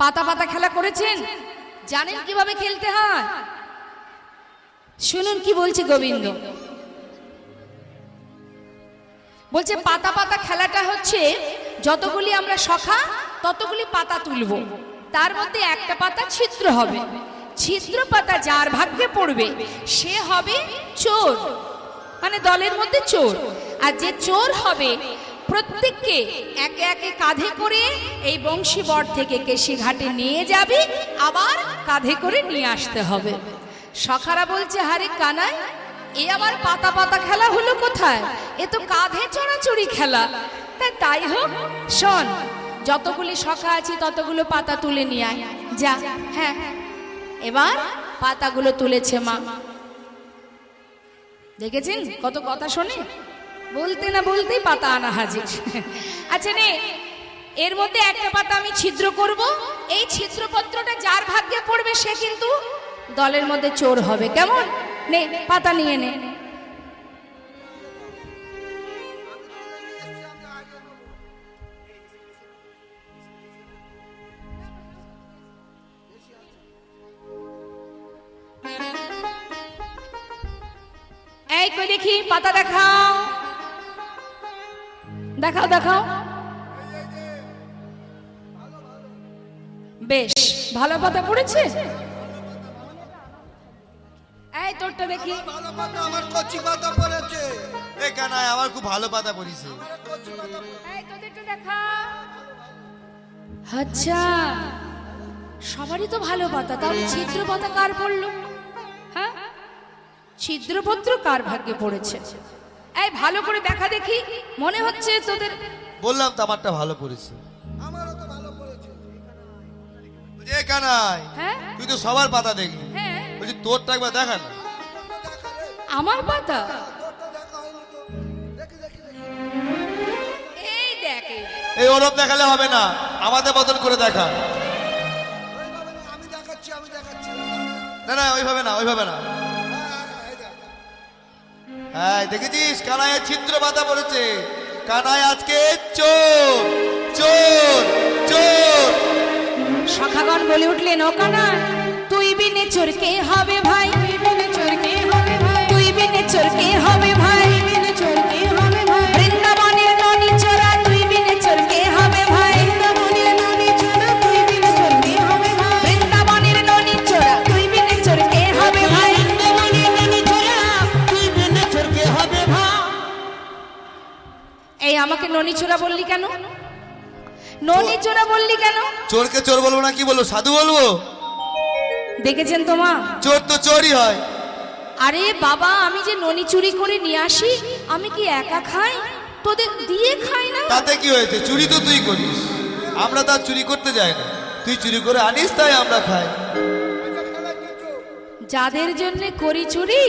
পাতা পাতা খেলা করেছেন জানেন কিভাবে খেলতে হয় শুনুন কি বলছে গোবিন্দ বলছে পাতা পাতা খেলাটা হচ্ছে যতগুলি আমরা সখা ততগুলি পাতা তুলব তার মধ্যে একটা পাতা ছিদ্র হবে ছিদ্র পাতা যার ভাগ্যে পড়বে সে হবে চোর মানে দলের মধ্যে চোর আর যে চোর হবে প্রত্যেককে একে একে কাঁধে করে এই বংশীবট থেকে কেশি ঘাটে নিয়ে যাবে আবার কাঁধে করে নিয়ে আসতে হবে সখারা বলছে হারে কানাই এ আবার পাতা পাতা খেলা হলো কোথায় এ তো কাঁধে চড়াচড়ি খেলা তাই হোক শোন যতগুলি সখা আছে ততগুলো পাতা তুলে নিয়ে আয় যা হ্যাঁ এবার পাতাগুলো তুলেছে মা দেখেছেন কত কথা শোনে বলতে না বলতেই পাতা আনা হাজির আচ্ছা নে এর মধ্যে একটা পাতা আমি ছিদ্র করব এই ছিদ্রপত্রটা যার ভাগ্যে পড়বে সে কিন্তু দলের মধ্যে চোর হবে কেমন নে পাতা নিয়ে নে এই কই দেখি পাতা দেখাও দেখাও দেখাও বেশ ভালো পাতা পড়েছে এই তোরটা দেখি ভালো পাতা আমার কচি পাতা পড়েছে এই কানাই আমার খুব ভালো পাতা পড়িছে এই তোদেরটা দেখা আচ্ছা সবারই তো ভালো পাতা তাহলে ছিদ্র পাতা কার পড়লো হ্যাঁ ছিদ্রপত্র কার ভাগ্যে পড়েছে এই ভালো করে দেখা দেখি মনে হচ্ছে তোদের বললাম তো আমারটা ভালো পড়েছে আমারও তো ভালো পড়েছে এই কানাই হ্যাঁ তুই তো সবার পাতা দেখলি হ্যাঁ বলছি তোরটা একবার দেখা না আমার পাতা এই দেখ এই ওরম দেখালে হবে না, আমাদের মতন করে দেখা। আমি দেখাচ্ছি আমি দেখাচ্ছি। না না ওইভাবে না, ওইভাবে না। হ্যাঁ দেখেছিস কানাইয়ের ছিদ্র বাঁধা পড়েছে। কানাই আজকে চোর চোর চোর। সখাগণ বলে উঠলেন, ও কানা, তুই বিনে চোর কে হবে ভাই? তুই বিনে চোর কে হবে ভাই? তুই বিনে চোর কে হবে ভাই? বিনে চোর কে হবে ভাই? বৃন্দাবনের ননি চোরা, তুই বিনে চোর কে হবে ভাই? বৃন্দাবনের ননি চোরা, তুই বিনে চোর কে হবে ভাই? বৃন্দাবনের ননি চোরা, তুই বিনে চোর কে হবে ভাই? বৃন্দাবনের ননি চোরা, তুই বিনে চোর কে হবে ভাই? এই আমাকে ননি চোরা বললি কেন? ননি চোরা বললি কেন? চোরকে চোর বলবো না কি বলবো, সাধু বলবো? দেখেছেন তো মা, চোর তো চোরই হয়। আরে বাবা, আমি যে ননি চুরি করে নিয়ে আসি, আমি কি একা খাই? তোদের দিয়ে খাই না? তাতে কি হয়েছে? চুরি তো তুই করিস, আমরা তার চুরি করতে যাই না। তুই চুরি করে আনিস তাই আমরা খাই। যাদের জন্য করি চুরি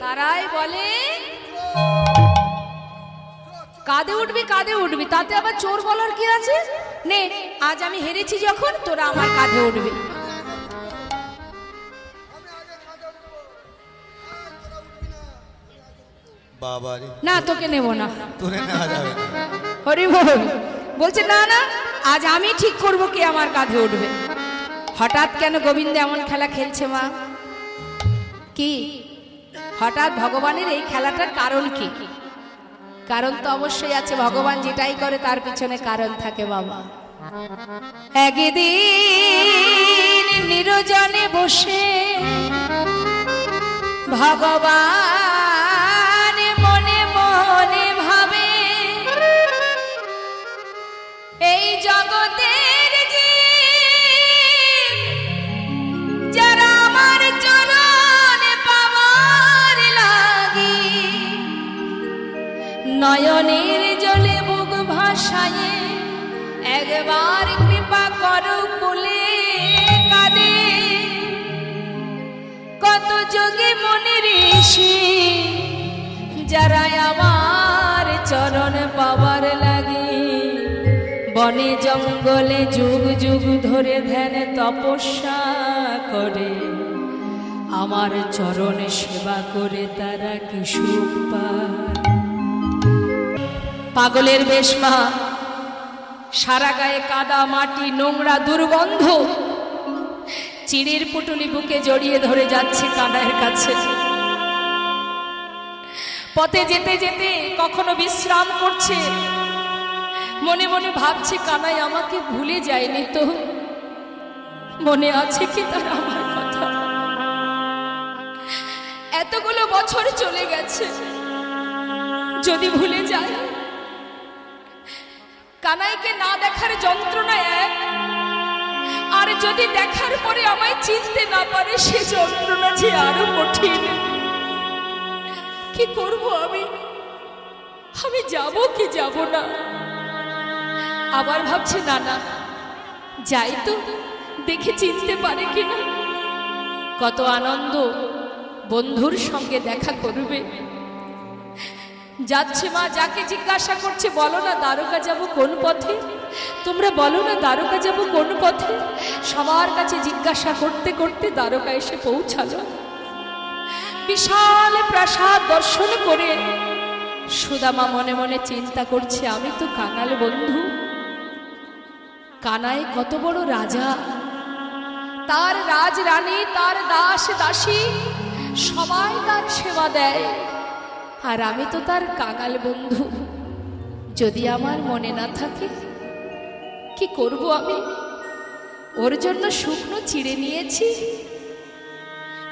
তারাই বলে কাঁধে উঠবি কাঁধে উঠবি, তাতে আবার চোর বলার কি আছে? নে, আজ আমি হেরেছি যখন, তোরা আমার কাঁধে উঠবি। বাবা রে, না, তোকে নেব না। তোরে নেওয়া যাবে না। হরি বল। বলছে না না, আজ আমি ঠিক করব কে আমার কাঁধে উঠবে। হঠাৎ কেন গোবিন্দ এমন খেলা খেলছে মা? কি হঠাৎ ভগবানের এই খেলাটার কারণ কি? কারণ তো অবশ্যই আছে, ভগবান যেটাই করে তার পিছনে কারণ থাকে বাবা। একদিন নিরজনে বসে ভগবান মনে মনে ভাবে, এই জগতের জীব যারা আমার চরণে পাওয়ার লাগি, নয়নের জলে বুক ভাসায় একবার কৃপা করো বলে কাঁদে। কত যোগে মনে ঋষি যারা আমার চরণ পাওয়ার লাগে, বনে জঙ্গলে যুগ যুগ ধরে ধ্যান তপস্যা করে, আমার চরণ সেবা করে তারা কি সুখ পায়। পাগলের বেশ মা, সারা গায়ে কাদা মাটি নোংরা দুর্গন্ধ, চিড়ির পুটুলি বুকে জড়িয়ে ধরে যাচ্ছে কানাইয়ের কাছে। পথে যেতে যেতে কখনো বিশ্রাম করছে, মনে মনে ভাবছে কানাই আমাকে ভুলে যায়নি তো, মনে আছে কি তার আমার কথা? এতগুলো বছর চলে গেছে, যদি ভুলে যায়, কানাইকে না দেখার যন্ত্রণা এক, আর যদি দেখার পরে আমায় চিনতে না পারে সে যন্ত্রণা যে আরো কঠিন। কি করব আমি? আমি যাব কি যাব না? আবার ভাবছি না না যাই তো, দেখে চিনতে পারে কিনা। কত আনন্দ বন্ধুর সঙ্গে দেখা করবে। যাচ্ছে মা, যাকে জিজ্ঞাসা করছে বলো না দ্বারকা যাব কোন পথে, তোমরা বলো না দ্বারকা যাব কোন পথে। সবার কাছে জিজ্ঞাসা করতে করতে দ্বারকা এসে পৌঁছালো। বিশাল প্রাসাদ দর্শন করে সুদামা মনে মনে চিন্তা করছে, আমি তো কাঙাল বন্ধু, কানাই কত বড় রাজা, তার রাজরানী, তার দাস দাসী সবাই তার সেবা দেয়, আর আমি তো তার কাঙাল বন্ধু। যদি আমার মনে না থাকে কি করব আমি? ওর জন্য শুকনো চিড়ে নিয়েছি,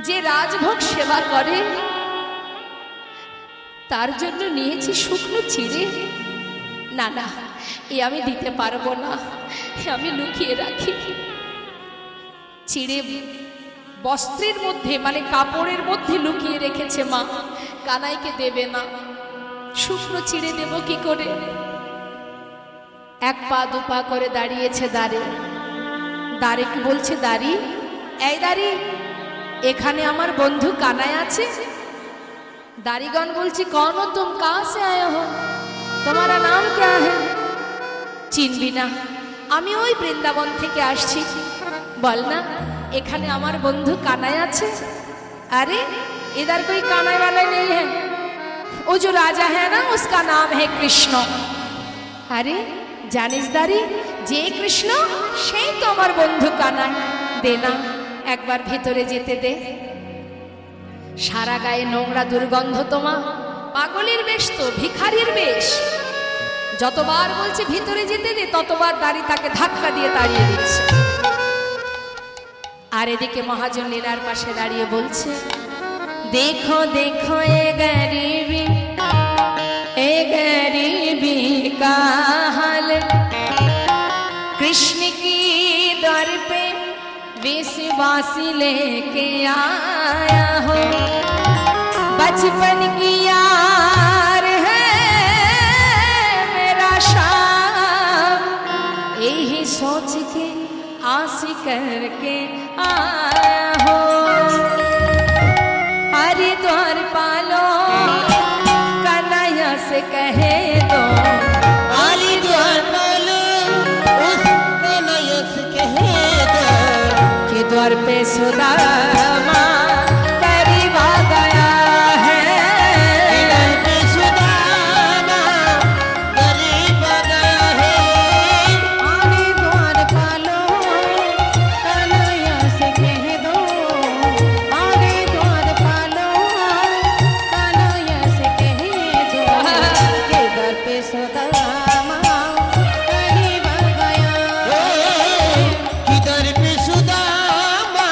যে রাজভোগ সেবা করে তার জন্য নিয়েছি শুকনো চিড়ে। না না, এ আমি দিতে পারবো না, আমি লুকিয়ে রাখি। চিড়ে বস্ত্রের মধ্যে, মানে কাপড়ের মধ্যে লুকিয়ে রেখেছে মা, কানাইকে দেবে না। শুকনো চিড়ে দেব কি করে? এক পা দু পা করে দাঁড়িয়েছে দাঁড়ে। দাঁড়ে কি বলছে, দাঁড়ি, এই দাঁড়ি, এখানে আমার বন্ধু কানাই আছে। দাড়িগণ বলছি, कौन हो तुम, कहाँ से आए हो, तुम्हारा नाम क्या है? চিনবি না, আমি ওই বৃন্দাবন থেকে আসছি। বল না, এখানে আমার বন্ধু কানাই আছে? अरे इधर कोई कानाई वाला नहीं है, वो जो राजा है ना उसका नाम है कृष्ण। अरे জানিস দারি, যে কৃষ্ণ সেই তো আমার বন্ধু কানাই। দে না, একবার ভিতরে যেতে দে। সারা গায়ে নোংরা দুর্গন্ধ তোমা, পাগলের বেশ তো, ভিখারির বেশ। যতবার বলছে ভিতরে যেতে দে, ততবার দাড়ি তাকে ধাক্কা দিয়ে তাড়িয়ে দিচ্ছে। আর এদিকে মহাজন লীলার পাশে দাঁড়িয়ে বলছে, দেখো দেখো এ गरीबी का हाल, कृष्ण की दर पे विश्वासी लेके आया हो। बचपन की यार है मेरा शाम, यही सोच के आस करके आया हो। हरिद्वार पालो कन्हैया से कहे दो, हरिद्वार पालो उस कन्हैया से कहे दो कि द्वार पे सुदामा करीब आ गया है। द्वार पे सुदामा करीब आ गया है। हरिद्वार पालो कन्हैया से कह दो, हरिद्वार पालो कन्हैया से कह दो कि दर पे सुदामा करीब आ गया है। किधर पे सुदामा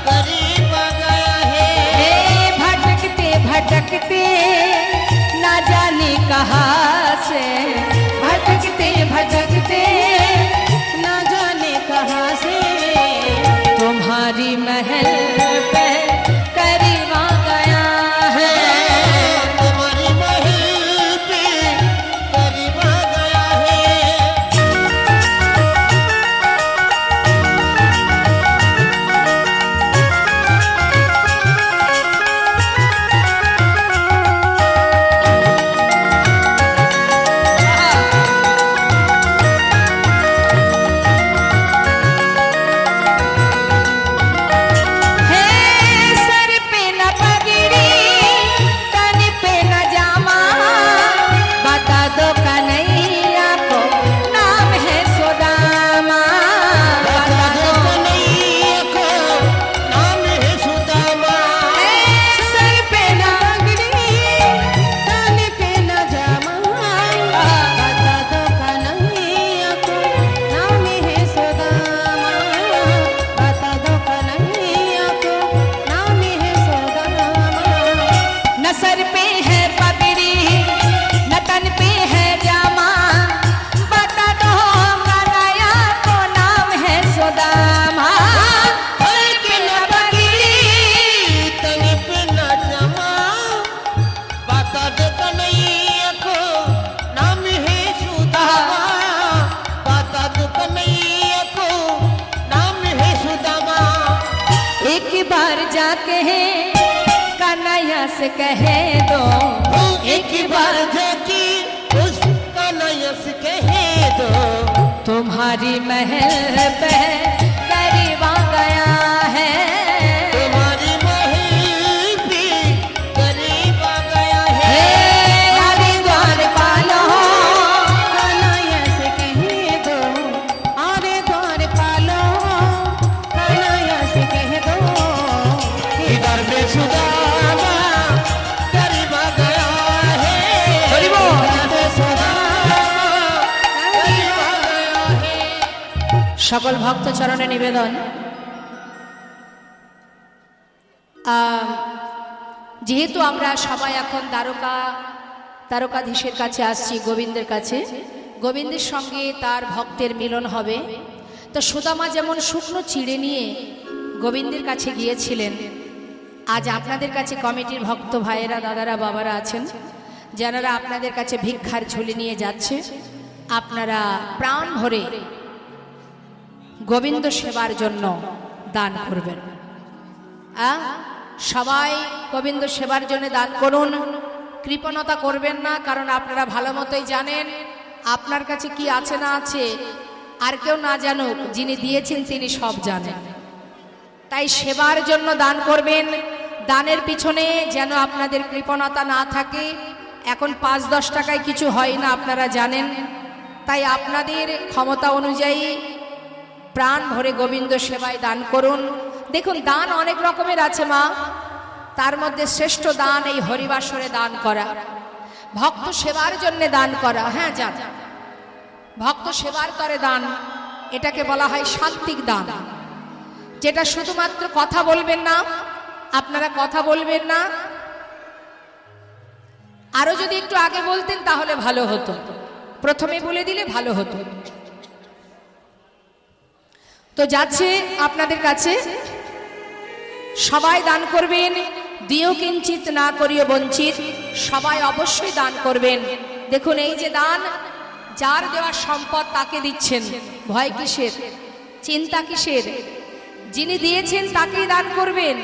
करीब आ गया है। हे भटकते भटकते ना जाने कहाँ से, भटकते भटकते ना जाने कहाँ से तुम्हारी महल पे करीब आ गया है। तुम्हारी महल पे करीब आ गया है। हे सर पे न पगड़ी, तन पे न जामा, बता दो कन्हैया को नाम है सुदामा। बता दो कन्हैया को नाम है सुदामा। सर पे न पगड़ी तन पे न जामा, बता दो कन्हैया को नाम है सुदामा, बता दो कन्हैया को नाम है सुदामा। न सर पे है पगड़ी न तन पे है जामा, बता दो कन्हैया को नाम है सुदामा। सर पे न पगड़ी तन पे न जमा, बता दो कन्हैया को नाम है सुदामा। बता दो कन्हैया को नाम है सुदामा। एक बार जाके कन्हैया से कह दो, एक बार जाके उस कन्हैया से कहे दो तुम्हारी महल पे करीब आ गया है। तुम्हारी महल पे करीब आ गया हे है। हरिद्वार पालो कन्हैया से कह दो, हरिद्वार पालो कन्हैया से कह दो कि इधर में सुदामा करीब आ गया है। हरि बोल। इधर में सुदामा करीब आ गया है। সকল ভক্ত চরণে নিবেদন, যেহেতু আমরা সবাই এখন তারকাধীশের কাছে আসছি, গোবিন্দের কাছে, গোবিন্দের সঙ্গে তার ভক্তের মিলন হবে। তো সুদামা যেমন শুকনো চিড়ে নিয়ে গোবিন্দের কাছে গিয়েছিলেন, আজ আপনাদের কাছে কমিটির ভক্ত ভাইয়েরা, দাদারা, বাবারা আছেন যারা আপনাদের কাছে ভিক্ষার ঝুলি নিয়ে যাচ্ছে। আপনারা প্রাণ ভরে গোবিন্দ সেবার জন্য দান করবেন। সবাই গোবিন্দ সেবার জন্য দান করুন, কৃপণতা করবেন না, কারণ আপনারা ভালো মতোই জানেন আপনার কাছে কি আছে না আছে আর কেউ না জানুক, যিনি দিয়েছেন তিনি সব জানেন। তাই সেবার জন্য দান করবেন। দানের পিছনে যেন আপনাদের কৃপণতা না থাকে। এখন ৫-১০ টাকায় কিছু হয় না, আপনারা জানেন। তাই আপনাদের ক্ষমতা অনুযায়ী প্রাণ ভরে গোবিন্দ সেবায় দান করুন। দেখুন, দান অনেক রকমের আছে মা, তার মধ্যে শ্রেষ্ঠ দান এই হরিবাসরে দান করা, ভক্ত সেবার জন্য দান করা। হ্যাঁ, যান, ভক্ত সেবার করে দান, এটাকে বলা হয় সাত্ত্বিক দান, যেটা শুধুমাত্র কথা বলবেন না। আপনারা কথা বলবেন না, আরো যদি একটু আগে বলতেন তাহলে ভালো হতো, প্রথমে বলে দিলে ভালো হতো। তো যাচ্ছে আপনাদের কাছে, সবাই দান করবেন। দিও কিঞ্চিত না করিও বঞ্চিত, সবাই অবশ্যই দান করবেন। দেখুন, এই যে দান, যার দেওয়া সম্পদ তাকে দিচ্ছেন, ভয় কিসের, চিন্তা কিসের? যিনি দিয়েছেন তাকেই দান করবেন।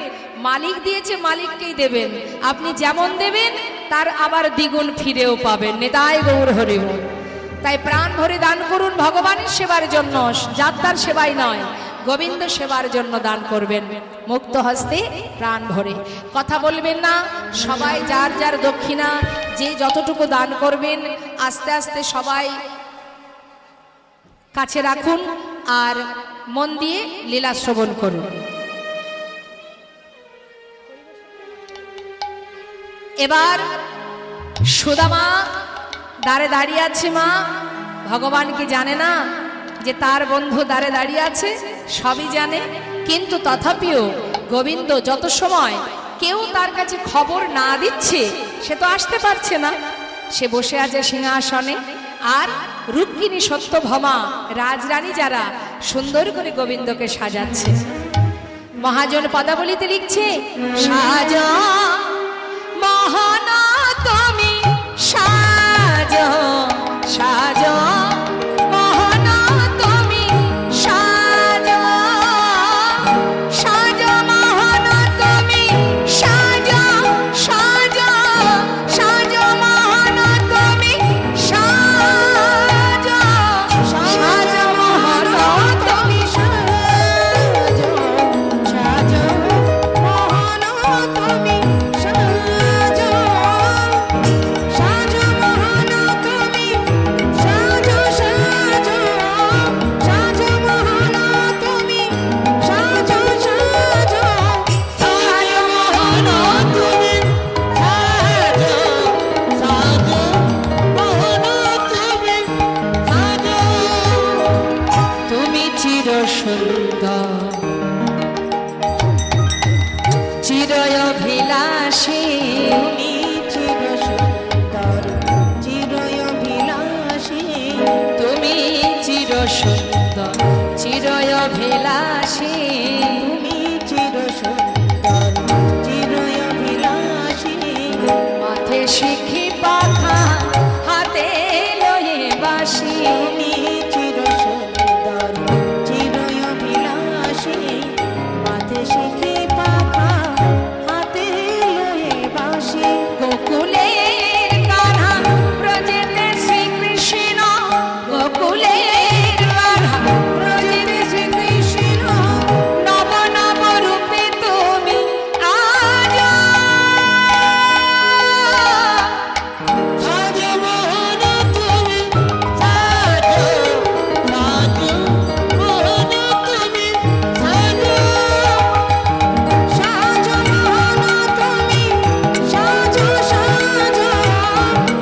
মালিক দিয়েছে, মালিককেই দেবেন। আপনি যেমন দেবেন তার আবার দ্বিগুণ ফিরেও পাবেন। নিতাই গৌর হরি বল। তাই প্রাণ ভরে দান করুন ভগবানের সেবার জন্য, যাত্রার সেবাই নয়, গোবিন্দ সেবার জন্য দান করবেন। মুক্ত হস্তে প্রাণ ভরে কথা বলবেন না। সবাই যার যার দক্ষিণা যে যতটুকু দান করবেন আস্তে আস্তে সবাই কাছে রাখুন আর মন দিয়ে লীলা শ্রবণ করুন। এবার সুদামা দ্বারে দাঁড়িয়ে আছে। মা ভগবান কি জানে না যে তার বন্ধু দ্বারে দাঁড়িয়ে আছে? সবই জানে, কিন্তু তথাপিও গোবিন্দ যত সময় কেউ তার কাছে খবর না দিচ্ছে, সে তো আসতে পারছে না। সে বসে আছে সিংহাসনে, আর রুক্মিণী সত্যভামা রাজরানী যারা সুন্দর করে গোবিন্দকে সাজাচ্ছে। মহাজন পদাবলিতে লিখছে, সাজা মহানা তুমি সাজা, সাজা মহানা তুমি সাজা, সাজা মহানা তুমি সাজা, সাজা সাজা মহানা তুমি সাজা, সাজা মহানা তুমি সাজা, সাজা মহানা তুমি সাজা, সাজা মহানা তুমি সাজা, সাজা, সাজা মহানা তুমি সাজা, সাজা, সাজা মহানা তুমি সাজা, সাজা মহানা তুমি সাজা। তুমি চির সুন্দর চিরয় অভিলাষী, তুমি চির সুন্দর চিরয় অভিলাষী, তুমি চির সুন্দর চিরয় অভিলাষী, তুমি চির সুন্দর চিরয় অভিলাষী, মাথে শিখি পাখা হাতে লয়ে বাসি, তুমি চির সুন্দর চিরয় অভিলাষী, মাথে শিখি পাখা হাতে লয়ে বাঁশি, গোকুলের কান্হা ব্রজেতে শ্রীকৃষ্ণ, গোকুলের কান্হা ব্রজেতে শ্রীকৃষ্ণ, নব নব রূপে তুমি আজ, সাজা মহানা তুমি সাজা, সাজা মহানা তুমি সাজা, সাজা মহানা তুমি সাজা, সাজা,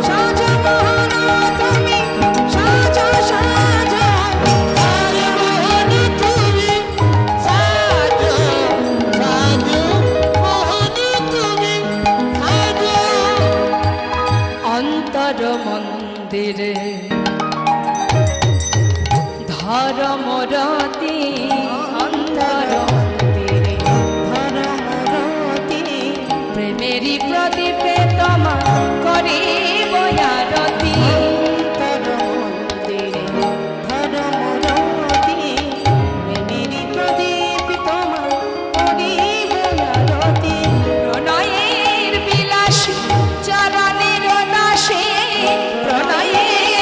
সাজা মহানা তুমি সাজা, সাজা, সাজা মহানা তুমি সাজা, সাজা মহানা তুমি সাজা। অন্তর মন্দিরে ধর্মরতি, অন্তর মন্দিরে ধর্মরতি, প্রেমেরই প্রদীপে তোমা করিব আরতি, অন্তর মন্দিরে ধর্মরতি, প্রেমেরই প্রদীপ তোমার করিব আরতি, প্রণয়ের বিলাসী চরণের দাসে, প্রণয়ের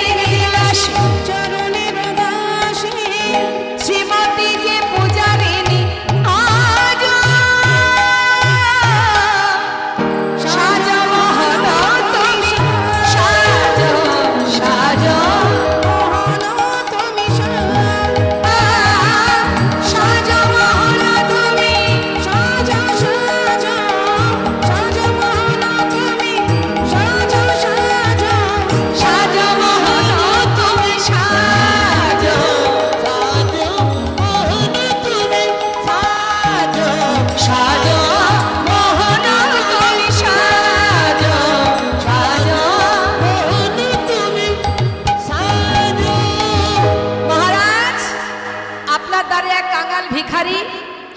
কাঙাল ভিখারি,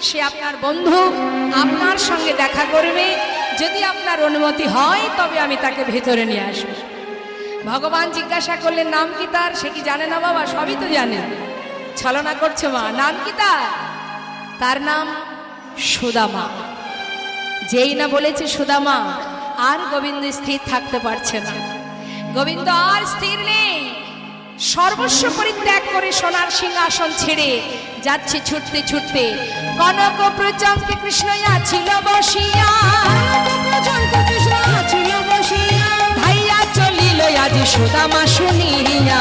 সে আপনার বন্ধু, আপনার সঙ্গে দেখা করবে। যদি আপনার অনুমতি হয় তবে আমি তাকে ভেতরে নিয়ে আসব। ভগবান জিজ্ঞাসা করলেন নাম কি তার? সে কি জানে না বাবা? সবই তো জানে। ছলনা করছো মা, নাম কি তার? তার নাম সুদামা। যেই না বলেছে সুদামা, আর গোবিন্দ স্থির থাকতে পারছে না। গোবিন্দ আর স্থির নেই, সর্বস্ব পরিত্যাগ করে সোনার সিংহাসন ছেড়ে যাচ্ছে ছুটতে ছুটতে। কনক প্রচঙ্কে কৃষ্ণ ছিল বসিয়া, ধাইয়া চলিল আজি সুদামা শুনিয়া।